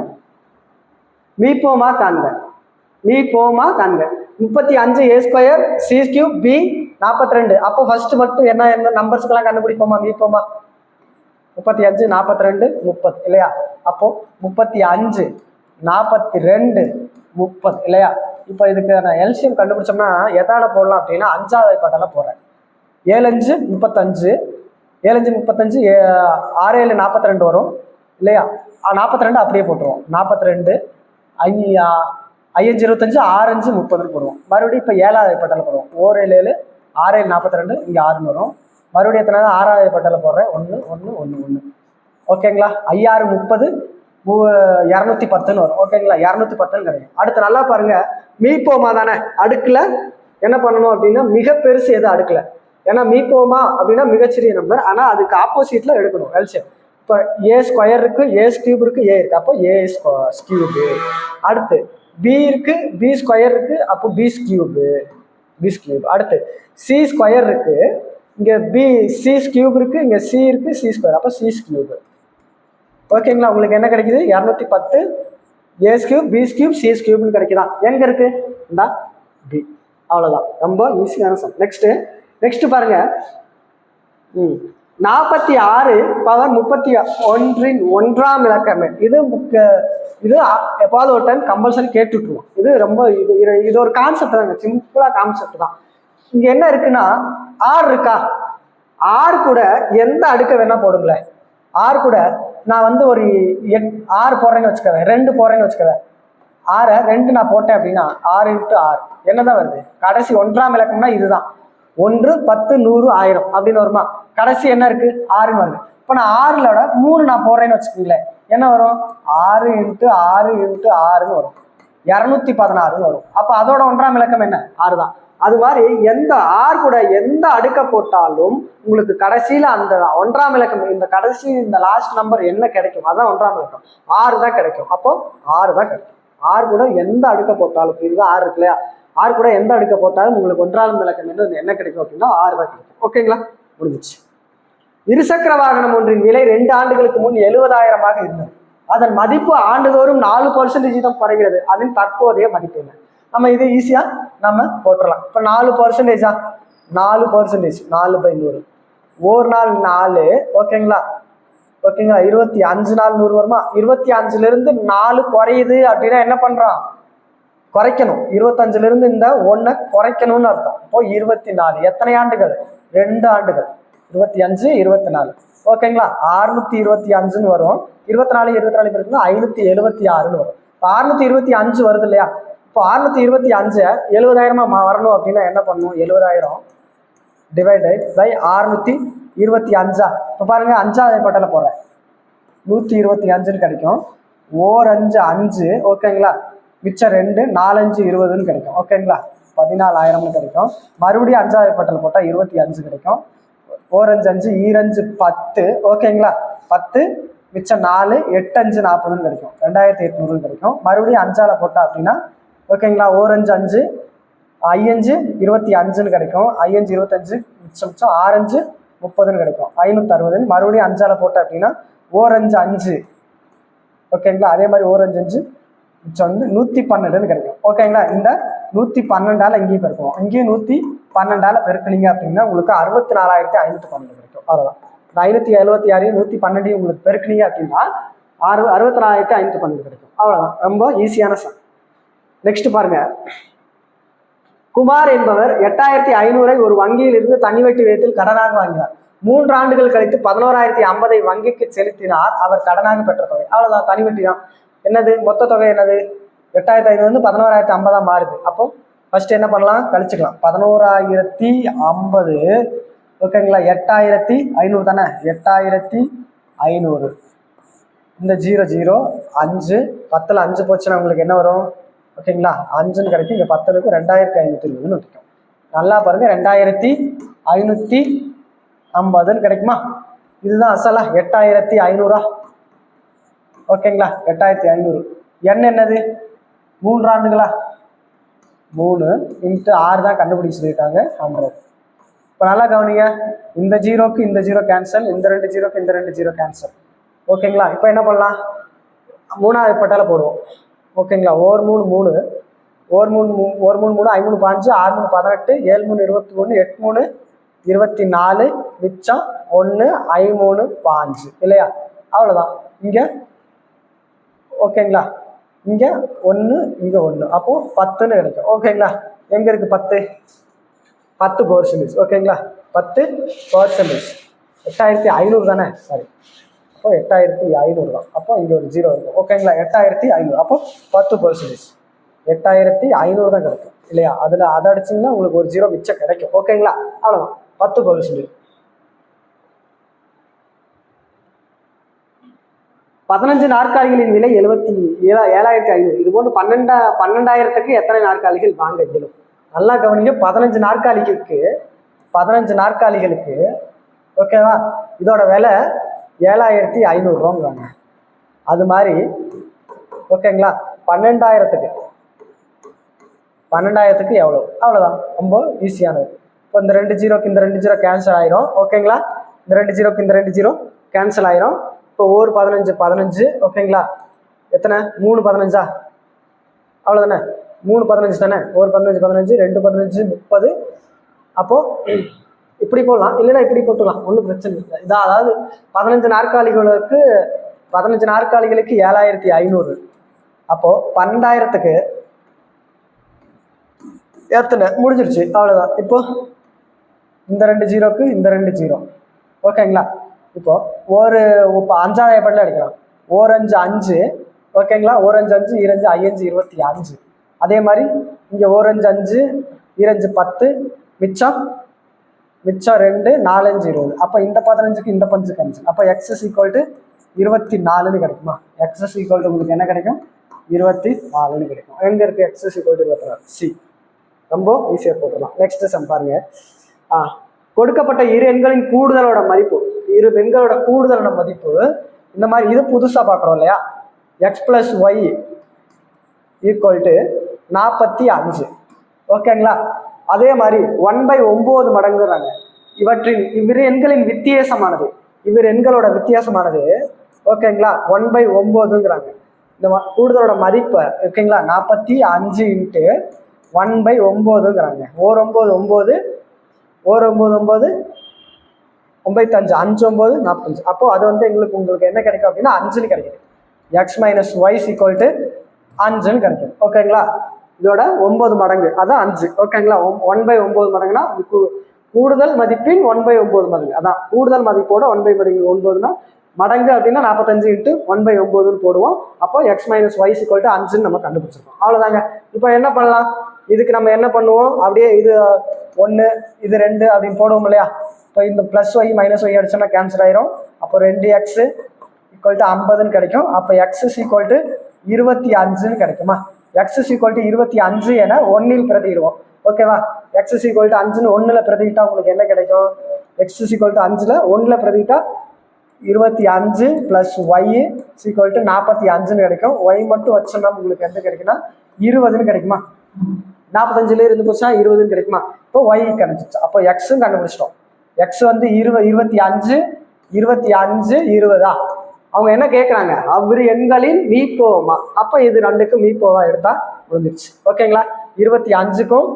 மீப்போமா காண்க. 35a² c³ b 42. அப்போ ஃபர்ஸ்ட் மட்டும் என்ன நம்பர்ஸ்க்கெல்லாம் கண்டுபிடிப்போமா? மீப்போமா 35 42 30 இல்லையா. அப்போ 35 42 30 இல்லையா. இப்போ இதுக்கு நான் எல்சிஎம் கண்டுபிடிச்சோம்னா எதால போடலாம் அப்படின்னா 5வது வாய்ப்பாட்டால போடுறேன். 7 5 35 7 5 35 6 7 42 வரும் இல்லையா. 42 அப்படியே போட்டுருவோம். 42 5 5 25 6 5 30ன்னு போடுவோம். மறுபடியும் இப்போ 7வது வாய்ப்பாட்டால போடுவோம். 1 7 7 6 7 42 இங்கே 6ன்னு வரும். மறுபடியும் எத்தனை 6வது வாய்ப்பாட்டால போடுறேன். 1 1 1 1. ஓகேங்களா. 5 6 30 210ன்னு வரும். ஓகேங்களா. 210ன்னு கிடைக்கும். அடுத்து நல்லா பாருங்க. மீப்போமா தானே. அடுக்குல என்ன பண்ணணும் அப்படின்னா மிக பெருசு எது அடுக்குல. ஏன்னா மீப்போமா அப்படின்னா மிகச்சிறிய நம்பர். ஆனால் அதுக்கு ஆப்போசிட்ல எடுக்கணும் எல்சிஎம். இப்போ a² இருக்கு, a³ இருக்கு, a இருக்கு. அப்போ a³. அடுத்து b இருக்கு, b² இருக்கு. அப்போ b³. அடுத்து c² இருக்கு, இங்க c³ இருக்கு, இங்க c இருக்கு, c². அப்போ c³. ஓகேங்களா. உங்களுக்கு என்ன கிடைக்குது? 210 a³ b³ c³ கிடைக்குதா? எங்க இருக்கு? இந்த b. அவ்வளவுதான். ரொம்ப ஈஸியான சம். நெக்ஸ்ட் பாருங்க. 46⁻31 1ஆம் இலக்கமே. இது எப்பாவது ஒரு டைம் கம்பல்சரி கேட்டுட்டுருவோம். இது ரொம்ப இது ஒரு கான்செப்ட் தாங்க. சிம்பிளா கான்செப்ட் தான். இங்க என்ன இருக்குன்னா ஆர் இருக்கா. ஆர் கூட எந்த அடுக்க வேணா போடுங்களேன். ஆர் கூட நான் வந்து ஒரு 6 போடுறேன்னு வச்சுக்கவேன், 2 போடுறேன்னு வச்சுக்கவேன். 6 2 நான் போட்டேன் அப்படின்னா 6 × 6 என்னதான் வருது? கடைசி 1ஆம் இலக்கம்னா இதுதான். 1 10 100 1000 அப்படின்னு வருமா. கடைசி என்ன இருக்கு? 6ன்னு வருது. இப்போ நான் 6லோட 3 நான் போடுறேன்னு வச்சுக்கோங்களேன். என்ன வரும்? 6 × 6 × 6ன்னு வரும். 216ன்னு வரும். அப்போ அதோட 1ஆம் இலக்கம் என்ன? 6 தான். அது மாதிரி எந்த ஆர் கூட எந்த அடுக்க போட்டாலும் உங்களுக்கு கடைசியில அந்த 1ஆம் இலக்கம் இந்த லாஸ்ட் நம்பர் என்ன கிடைக்கும்? அதான் 1ஆம் இலக்கம். 6 தான் கிடைக்கும். அப்போ 6 தான் கிடைக்கும். ஆர் கூட எந்த அடுக்க போட்டாலும் இதுதான் 6 இருக்கு இல்லையா. ஆர் கூட எந்த அடுக்க போட்டாலும் உங்களுக்கு 1ஆம் இலக்கம் என்ன கிடைக்கும் அப்படின்னா 6 தான் கிடைக்கும். ஓகேங்களா. முடிஞ்சிச்சு. இருசக்கர வாகனம் ஒன்றின் விலை 2 ஆண்டுகளுக்கு முன் 70,000 இருந்தது. அதன் மதிப்பு ஆண்டுதோறும் 4% தான் குறைகிறது. அதன் தற்போதைய மதிப்பு என்ன? நம்ம இது ஈஸியா நம்ம போட்டுடலாம். இப்போ 4%, 4% 4/100. ஒரு நாள் 4. ஓகேங்களா. 25 நாள் 100 வருமா. 25ல இருந்து 4 குறையுது அப்படின்னா என்ன பண்றான்? குறைக்கணும். 25ல இருந்து இந்த 1 குறைக்கணும்னு அர்த்தம். இப்போ 24 எத்தனை ஆண்டுகள்? 2 ஆண்டுகள். 25 24. ஓகேங்களா. 625ன்னு வரும். 24 பேருக்கு 576ன்னு வரும். இப்போ 625 வருது இல்லையா. இப்போ 625 70,000 வரணும் அப்படின்னா என்ன பண்ணும்? 70,000 டிவைடட் பை 625. இப்போ பாருங்க 5வது பட்டல போறேன். 125ன்னு கிடைக்கும். 4 5 5. ஓகேங்களா. மிச்சம் 2 4 5 20ன்னு கிடைக்கும். ஓகேங்களா. 14,000 கிடைக்கும். மறுபடியும் 5வது பட்டல் போட்டால் 25 கிடைக்கும். ஓரஞ்சு 5 ஈரஞ்சு 10. ஓகேங்களா, 10 மிச்சம் 4 8 5 40 கிடைக்கும். 2800 கிடைக்கும். மறுபடியும் 5ஆல் போட்டா அப்படின்னா ஓகேங்களா, ஓரஞ்சு 5 ஐயஞ்சு 25 கிடைக்கும். ஐயஞ்சு 25 மிச்சம் ஆரஞ்சு 30 கிடைக்கும். 560. மறுபடியும் 5ஆல் போட்டா அப்படின்னா ஓரஞ்சு 5 ஓகேங்களா, அதே மாதிரி ஓரஞ்சு 5 மிச்சம் 112 கிடைக்கும். ஓகேங்களா, இந்த 112ஆல் இங்கேயும் பெருக்குவோம். இங்கேயும் 112ஆல் பெருக்குனீங்க அப்படின்னா உங்களுக்கு 64,512 கிடைக்கும். அவ்வளோதான். இந்த 576 112 உங்களுக்கு பெருக்குனீங்க அப்படின்னா 64,512 கிடைக்கும். அவ்வளோதான், ரொம்ப ஈஸியான சம். நெக்ஸ்ட் பாருங்க. குமார் என்பவர் 8,500 ஒரு வங்கியில் இருந்து தனி வட்டி விகிதத்தில் கடனாக வாங்கினார். 3 ஆண்டுகள் கழித்து 11,050 வங்கிக்கு செலுத்தினார். அவர் கடனாக பெற்ற தொகை. அவ்வளவுதான், தனி வட்டி தான். என்னது மொத்த தொகை? என்னது 8,500 11,050 மாறுது. அப்போ ஃபர்ஸ்ட் என்ன பண்ணலாம், கழிச்சுக்கலாம். 11,050 ஓகேங்களா, 8,500 தானே, 8,500 இந்த 0 0 5 10ல் 5 போச்சுன்னா உங்களுக்கு என்ன வரும்? ஓகேங்களா, 5ன்னு கிடைக்கும். இங்கே 10க்கு 2,520 கிடைக்கும். நல்லா பாருங்க, 2,550 கிடைக்குமா? இதுதான் அசலா 8,500. ஓகேங்களா, 8,500. என்னது 3 ஆண்டுகளா? 3 × 6 தான் கண்டுபிடிச்சு சொல்லியிருக்காங்க 100. இப்போ நல்லா கவனிங்க, இந்த 0க்கு இந்த 0 கேன்சல், இந்த 2 0க்கு இந்த 2 0 கேன்சல். ஓகேங்களா, இப்போ என்ன பண்ணலாம், 3வது பட்டால போடுவோம். ஓகேங்களா, 1 3 3 1 3 1 3 3 5 3 5 6 3 18 7 3 21 8 3 24 மிச்சம் 1 5 3 5 இல்லையா? அவ்வளோதான். இங்கே ஓகேங்களா, இங்கே 1 இங்கே 1 அப்போ 10ன்னு கிடைக்கும். ஓகேங்களா, எங்கே இருக்குது 10? 10%. ஓகேங்களா, 10%. 8,500 தானே, சாரி, அப்போ 8,500 தான். அப்போ இங்கே ஒரு 0 இருக்கும். ஓகேங்களா, 8,500 அப்போ 10%. 8,500 தான் கிடைக்கும் இல்லையா? அதில் அதை அடிச்சிங்கன்னா உங்களுக்கு ஒரு 0 மிச்சம் கிடைக்கும். ஓகேங்களா, அவ்வளோதான், 10%. 15 நாற்காலிகளின் விலை 7,500. இது போன்று 12,000க்கு எத்தனை நாற்காலிகள் வாங்க இயலும்? நல்லா கவனிங்க. 15 நாற்காலிகளுக்கு ஓகேவா, இதோட விலை 7,500 ரூபாங்கிறாங்க. அது மாதிரி ஓகேங்களா, 12,000க்கு எவ்வளோ? அவ்வளோதான், ரொம்ப ஈஸியானது. இப்போ இந்த 2 0க்கு இந்த 2 0 கேன்சல் ஆயிரும். ஓகேங்களா, இந்த 2 0க்கு இந்த 2 0 கேன்சல் ஆயிரும். இப்போ ஒரு 15 ஓகேங்களா, எத்தனை 3 15 அவ்வளோதானே, 3 15 தானே, ஒரு 15 15 2 15 30. அப்போ இப்படி போடலாம், இல்லைன்னா இப்படி போட்டுக்கலாம், ஒன்றும் பிரச்சனை இல்லை. இதான் அதாவது 15 நாற்காலிகளுக்கு 7,500. அப்போ 12,000க்கு எத்தனை முடிஞ்சிருச்சு, அவ்வளோதான். இப்போ இந்த 2 0க்கு இந்த 2 0 ஓகேங்களா. இப்போ ஒரு 5வது பட்டில் எடுக்கலாம். ஓரஞ்சு 5 ஓகேங்களா, ஓரஞ்சு 5 ஈரஞ்சு ஐயஞ்சு 25. அதே மாதிரி இங்கே ஓரஞ்சு 5 ஈரஞ்சு 10 மிச்சம் 2 4 5 20. அப்போ இந்த 15க்கு இந்த 5 கேன்சல். அப்போ x = 24ன்னு கிடைக்குமா? x = உங்களுக்கு என்ன கிடைக்கும்? 24ன்னு கிடைக்கும். எங்கே இருக்குது x = 24? சி. ரொம்ப ஈஸியாக போட்டுடலாம். நெக்ஸ்ட் சம் பாருங்க. கொடுக்கப்பட்ட இரு எண்களின் கூடுதலோட மதிப்பு, இரு எண்களோட கூடுதலோட மதிப்பு இந்த மாதிரி. இது புதுசாக பார்க்குறோம் இல்லையா, x + y = 45. ஓகேங்களா, அதே மாதிரி 1/9 மடங்குறாங்க. இவ்விரு எண்களின் வித்தியாசமானது, இவ்விரு எண்களோட வித்தியாசமானது ஓகேங்களா 1/9ங்கிறாங்க. இந்த கூடுதலோட மதிப்பை ஓகேங்களா 45 × 1/9ங்கிறாங்க. 1 9 9 1 9 9 95 5 9 45. அப்போ அது வந்து உங்களுக்கு என்ன கிடைக்கும் அப்படின்னா 5ன்னு கிடைக்குது. x - y = 5ன்னு கிடைக்குது. ஓகேங்களா, இதோட 9 மடங்கு, அதான் 5. ஓகேங்களா, 1/9 மடங்குனா கூடுதல் மதிப்பின் 1/9 மடங்கு. அதான் கூடுதல் மதிப்போட 1/9 மடங்கு அப்படின்னா 45 × 1/9ன்னு போடுவோம். அப்போ x - y = 5ன்னு நம்ம கண்டுபிடிச்சிருக்கோம். அவ்வளோதாங்க. இப்போ என்ன பண்ணலாம், இதுக்கு நம்ம என்ன பண்ணுவோம், அப்படியே இது 1 இது 2 அப்படின்னு போடுவோம் இல்லையா. இப்போ இந்த +y - y அடிச்சோம்னா கேன்சல் ஆயிரும். அப்போ 2x = 50ன்னு கிடைக்கும். அப்போ x = 25ன்னு கிடைக்குமா? x = 25 என 1ல் பிரதியிடுவோம். ஓகேவா? எக்ஸ் இஸ் ஈக்குவல் டு 5ன்னு 1ல் பிரதிக்கிட்டா உங்களுக்கு என்ன கிடைக்கும்? எக்ஸ் இஸ் ஈக்குவல் டு 5ல் 1ல் பிரதிக்கிட்டா 25 + y ஈக்குவல் டு 45ன்னு கிடைக்கும். y மட்டும் வச்சோம்னா உங்களுக்கு என்ன கிடைக்குன்னா 20ன்னு கிடைக்குமா? 45ல இருந்து போச்சுன்னா 20ன்னு கிடைக்குமா? இப்போ y கிடைச்சிச்சு. அப்போ எக்ஸும் கண்டுபிடிச்சிட்டோம். எக்ஸ் வந்து 25 25 20. அவங்க என்ன கேட்குறாங்க? அவ்விரு எண்களின் மீப்போவமா. அப்போ இது ரெண்டுக்கும் மீப்போவா எடுத்தா முடிஞ்சிருச்சு. ஓகேங்களா? 25க்கும்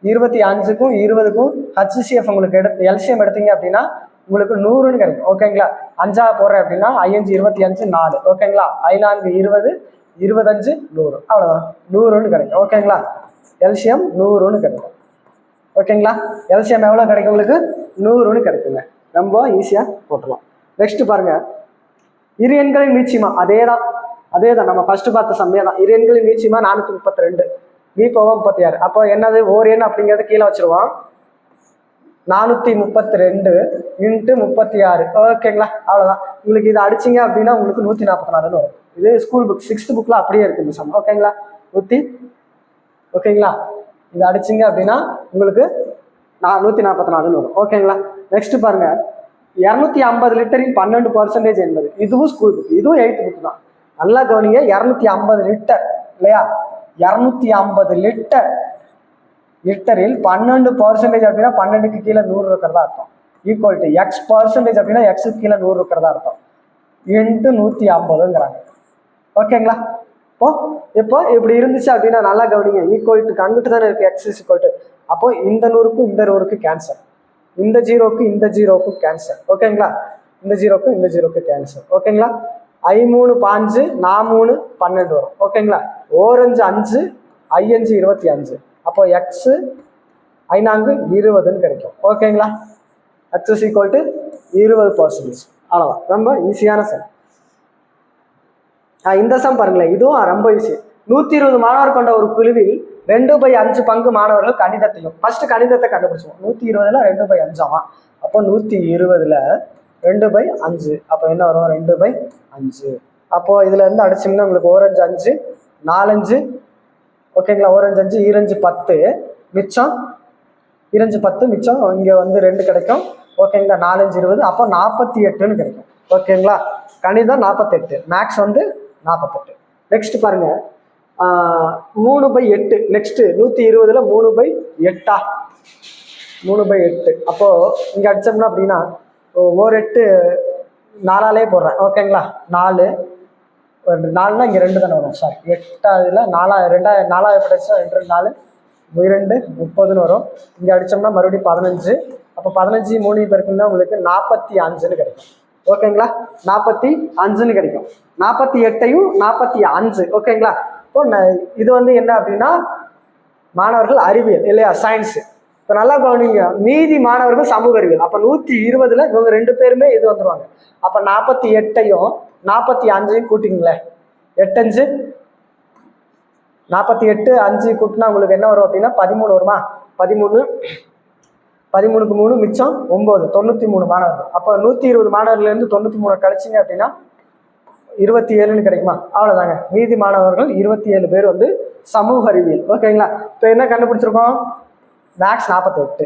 20க்கும் HCF உங்களுக்கு எல்சிஎம் எடுத்தீங்க அப்படின்னா உங்களுக்கு 100ன்னு கிடைக்கும். ஓகேங்களா? 5ஆ போடுறேன் அப்படின்னா 5 25 4. ஓகேங்களா? 4 20 25 100. அவ்வளோதான், 100ன்னு கிடைக்கும். ஓகேங்களா? எல்சிஎம் 100ன்னு கிடைக்கும். ஓகேங்களா? எல்சிஎம் எவ்வளோ கிடைக்கும் உங்களுக்கு? 100ன்னு கிடைக்குங்க. ரொம்ப ஈஸியாக போட்டுடலாம். நெக்ஸ்ட் பாருங்க, இரு எண்களின் மீச்சியமா. அதே தான் நம்ம ஃபர்ஸ்ட் பார்த்த சம்மையா தான். இரு எண்களின் மீச்சியமா 432, மீப்போவா 36. அப்போ என்னது? ஓர் எண் அப்படிங்கிறத கீழே வச்சிருவோம். 432 × 36. ஓகேங்களா? அவ்வளோதான். உங்களுக்கு இதை அடிச்சிங்க அப்படின்னா உங்களுக்கு 144ன்னு வரும். இது ஸ்கூல் புக் 6th புக்கில் அப்படியே இருக்குது இந்த சம். ஓகேங்களா? ஓகேங்களா? இதை அடிச்சிங்க அப்படின்னா உங்களுக்கு 144ன்னு வரும். ஓகேங்களா? நெக்ஸ்ட் பாருங்க, 250 லிட்டரின் 12% என்பது. இதுவும் ஸ்கூல் புக், இதுவும் 8th புக் தான். நல்லா கவனிங்க. 250 லிட்டர் இல்லையா? 250 லிட்டரில் 12% அப்படின்னா 12க்கு கீழே 100 இருக்கிறதா அர்த்தம். ஈக்குவல் டு X% அப்படின்னா Xக்கு கீழே 100 இருக்கிறதா அர்த்தம். × 150ங்கிறாங்க. ஓகேங்களா? இப்போ இப்படி இருந்துச்சு அப்படின்னா நல்லா கவனிங்க. ஈக்குவல் டு அங்கிட்டு தானே இருக்கு X இஸ் ஈக்குவல் டு. அப்போ இந்த 100க்கும் இந்த 100க்கு கேன்சல், இந்த 0க்கு இந்த 0க்கு கேன்சல். ஓகேங்களா? இந்த 0க்கு இந்த 0க்கு கேன்சல். ஓகேங்களா? 3 5 4 12 வரும். ஓகேங்களா? ஓரஞ்சு 5 5 25. அப்போ எக்ஸ் 5 20ன்னு கிடைக்கும். ஓகேங்களா? X is equal to 20%. அவ்வளோதான், ரொம்ப ஈஸியான சம். இந்த சம் பாருங்களேன், இதுவும் ரொம்ப ஈஸி. 120 மாணவர் கொண்ட ஒரு குழுவில் 2/5 பங்கு மாணவர்கள் கணிதத்தையும். ஃபர்ஸ்ட் கணிதத்தை கண்டுபிடிச்சோம். 120ல் 2/5. அப்போ 120ல் 2/5. அப்போ என்ன வரும்? 2/5. அப்போ இதுல இருந்து அடிச்சோம்னா உங்களுக்கு ஓரஞ்சு 5 4 ஓகேங்களா? ஓரஞ்சு 5 ஈரஞ்சு 10 மிச்சம், ஈரஞ்சு 10 மிச்சம். இங்கே வந்து 2 கிடைக்கும். ஓகேங்களா? 4 20. அப்போ 48ன்னு கிடைக்கும். ஓகேங்களா? கணிதம் 48, மேக்ஸ் வந்து 48. நெக்ஸ்ட் பாருங்க, 3/8. நெக்ஸ்ட் 120ல் 3/8. 3/8. அப்போ இங்க அடிச்சோம்னா அப்படின்னா ஒரு 8 4ஆலே போடுறேன். ஓகேங்களா? 4 4னா இங்க 2 தானே வரும். சாரி, 8 4 படிச்சா 2 4 2 30ன்னு வரும். இங்க அடிச்சோம்னா மறுபடியும் 15. அப்போ 15 3 பேருக்குன்னா உங்களுக்கு 45ன்னு கிடைக்கும். ஓகேங்களா? 45ன்னு கிடைக்கும். 48யும் 45. ஓகேங்களா? இப்போ இது வந்து என்ன அப்படின்னா மாணவர்கள் அறிவியல் இல்லையா? சயின்ஸ். இப்போ நல்லா கவனிங்க, மீதி மாணவர்கள் சமூக அறிவியல். அப்போ 120ல் இவங்க 2 பேருமே இது வந்துருவாங்க. அப்போ 48யும் 45யும் கூட்டிங்களேன். 8 5 48 5 கூட்டினா உங்களுக்கு என்ன வரும் அப்படின்னா 13 வருமா? 13க்கு 3 மிச்சம் 9, 93 மாணவர்கள். அப்போ 120 மாணவர்கள்லேருந்து 93 கழிச்சிங்க அப்படின்னா 27ன்னு கிடைக்குமா? அவ்வளோதாங்க. மீதி மாணவர்கள் 27 பேர் வந்து சமூக அறிவியல். ஓகேங்களா? இப்போ என்ன கண்டுபிடிச்சிருக்கோம்? மேக்ஸ் 48,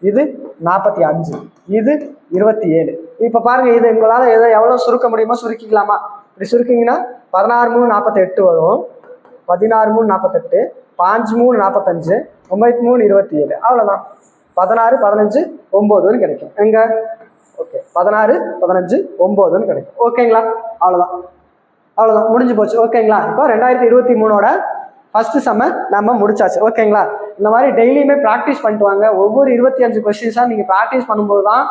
இது 45, இது 27. இப்போ பாருங்க, இது உங்களால் எவ்வளோ சுருக்க முடியுமோ சுருக்கிக்கலாமா? இப்படி சுருக்கிங்கன்னா 16 3 48 வரும். 16 3 48, 5 3 45, 9 3 27. அவ்வளோதான். 16 15 9ன்னு கிடைக்கும். எங்க? ஓகே, 16 15 9ன்னு கிடைக்கும். ஓகேங்களா? அவ்வளோதான் முடிஞ்சு போச்சு. ஓகேங்களா? இப்போ 2023ஓட ஃபர்ஸ்ட் செம்ம நம்ம முடிச்சாச்சு. ஓகேங்களா? இந்த மாதிரி டெய்லியுமே ப்ராக்டிஸ் பண்ணிட்டு வாங்க. ஒவ்வொரு 25 கொஸ்டின்ஸாக நீங்கள் ப்ராக்டிஸ் பண்ணும்போது தான்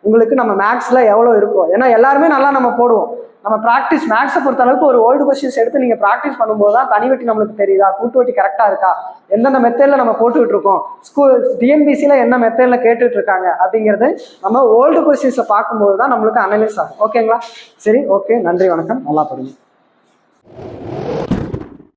உங்களுக்கு நம்ம மேக்ஸில் எவ்வளோ இருக்கும். ஏன்னா எல்லாருமே நல்லா நம்ம போடுவோம். நம்ம ப்ராக்டிஸ் மேக்ஸை பொறுத்த அளவுக்கு ஒரு ஓல்டு கொஸ்டின்ஸ் எடுத்து நீங்கள் ப்ராக்டிஸ் பண்ணும்போது தான் தனிவட்டி நம்மளுக்கு தெரியுதா, கூட்டு வட்டி கரெக்டாக இருக்கா, எந்தெந்த மெத்தடில் நம்ம போட்டுக்கிட்டு இருக்கோம், ஸ்கூல் டிஎன்பிசியில் என்ன மெத்தடில் கேட்டுட்டு இருக்காங்க அப்படிங்கிறது நம்ம ஓல்டு கொஸ்டின்ஸை பார்க்கும்போது தான் நம்மளுக்கு அனலைஸ் ஆகும். ஓகேங்களா? சரி, ஓகே, நன்றி, வணக்கம், நல்லா படிங்க.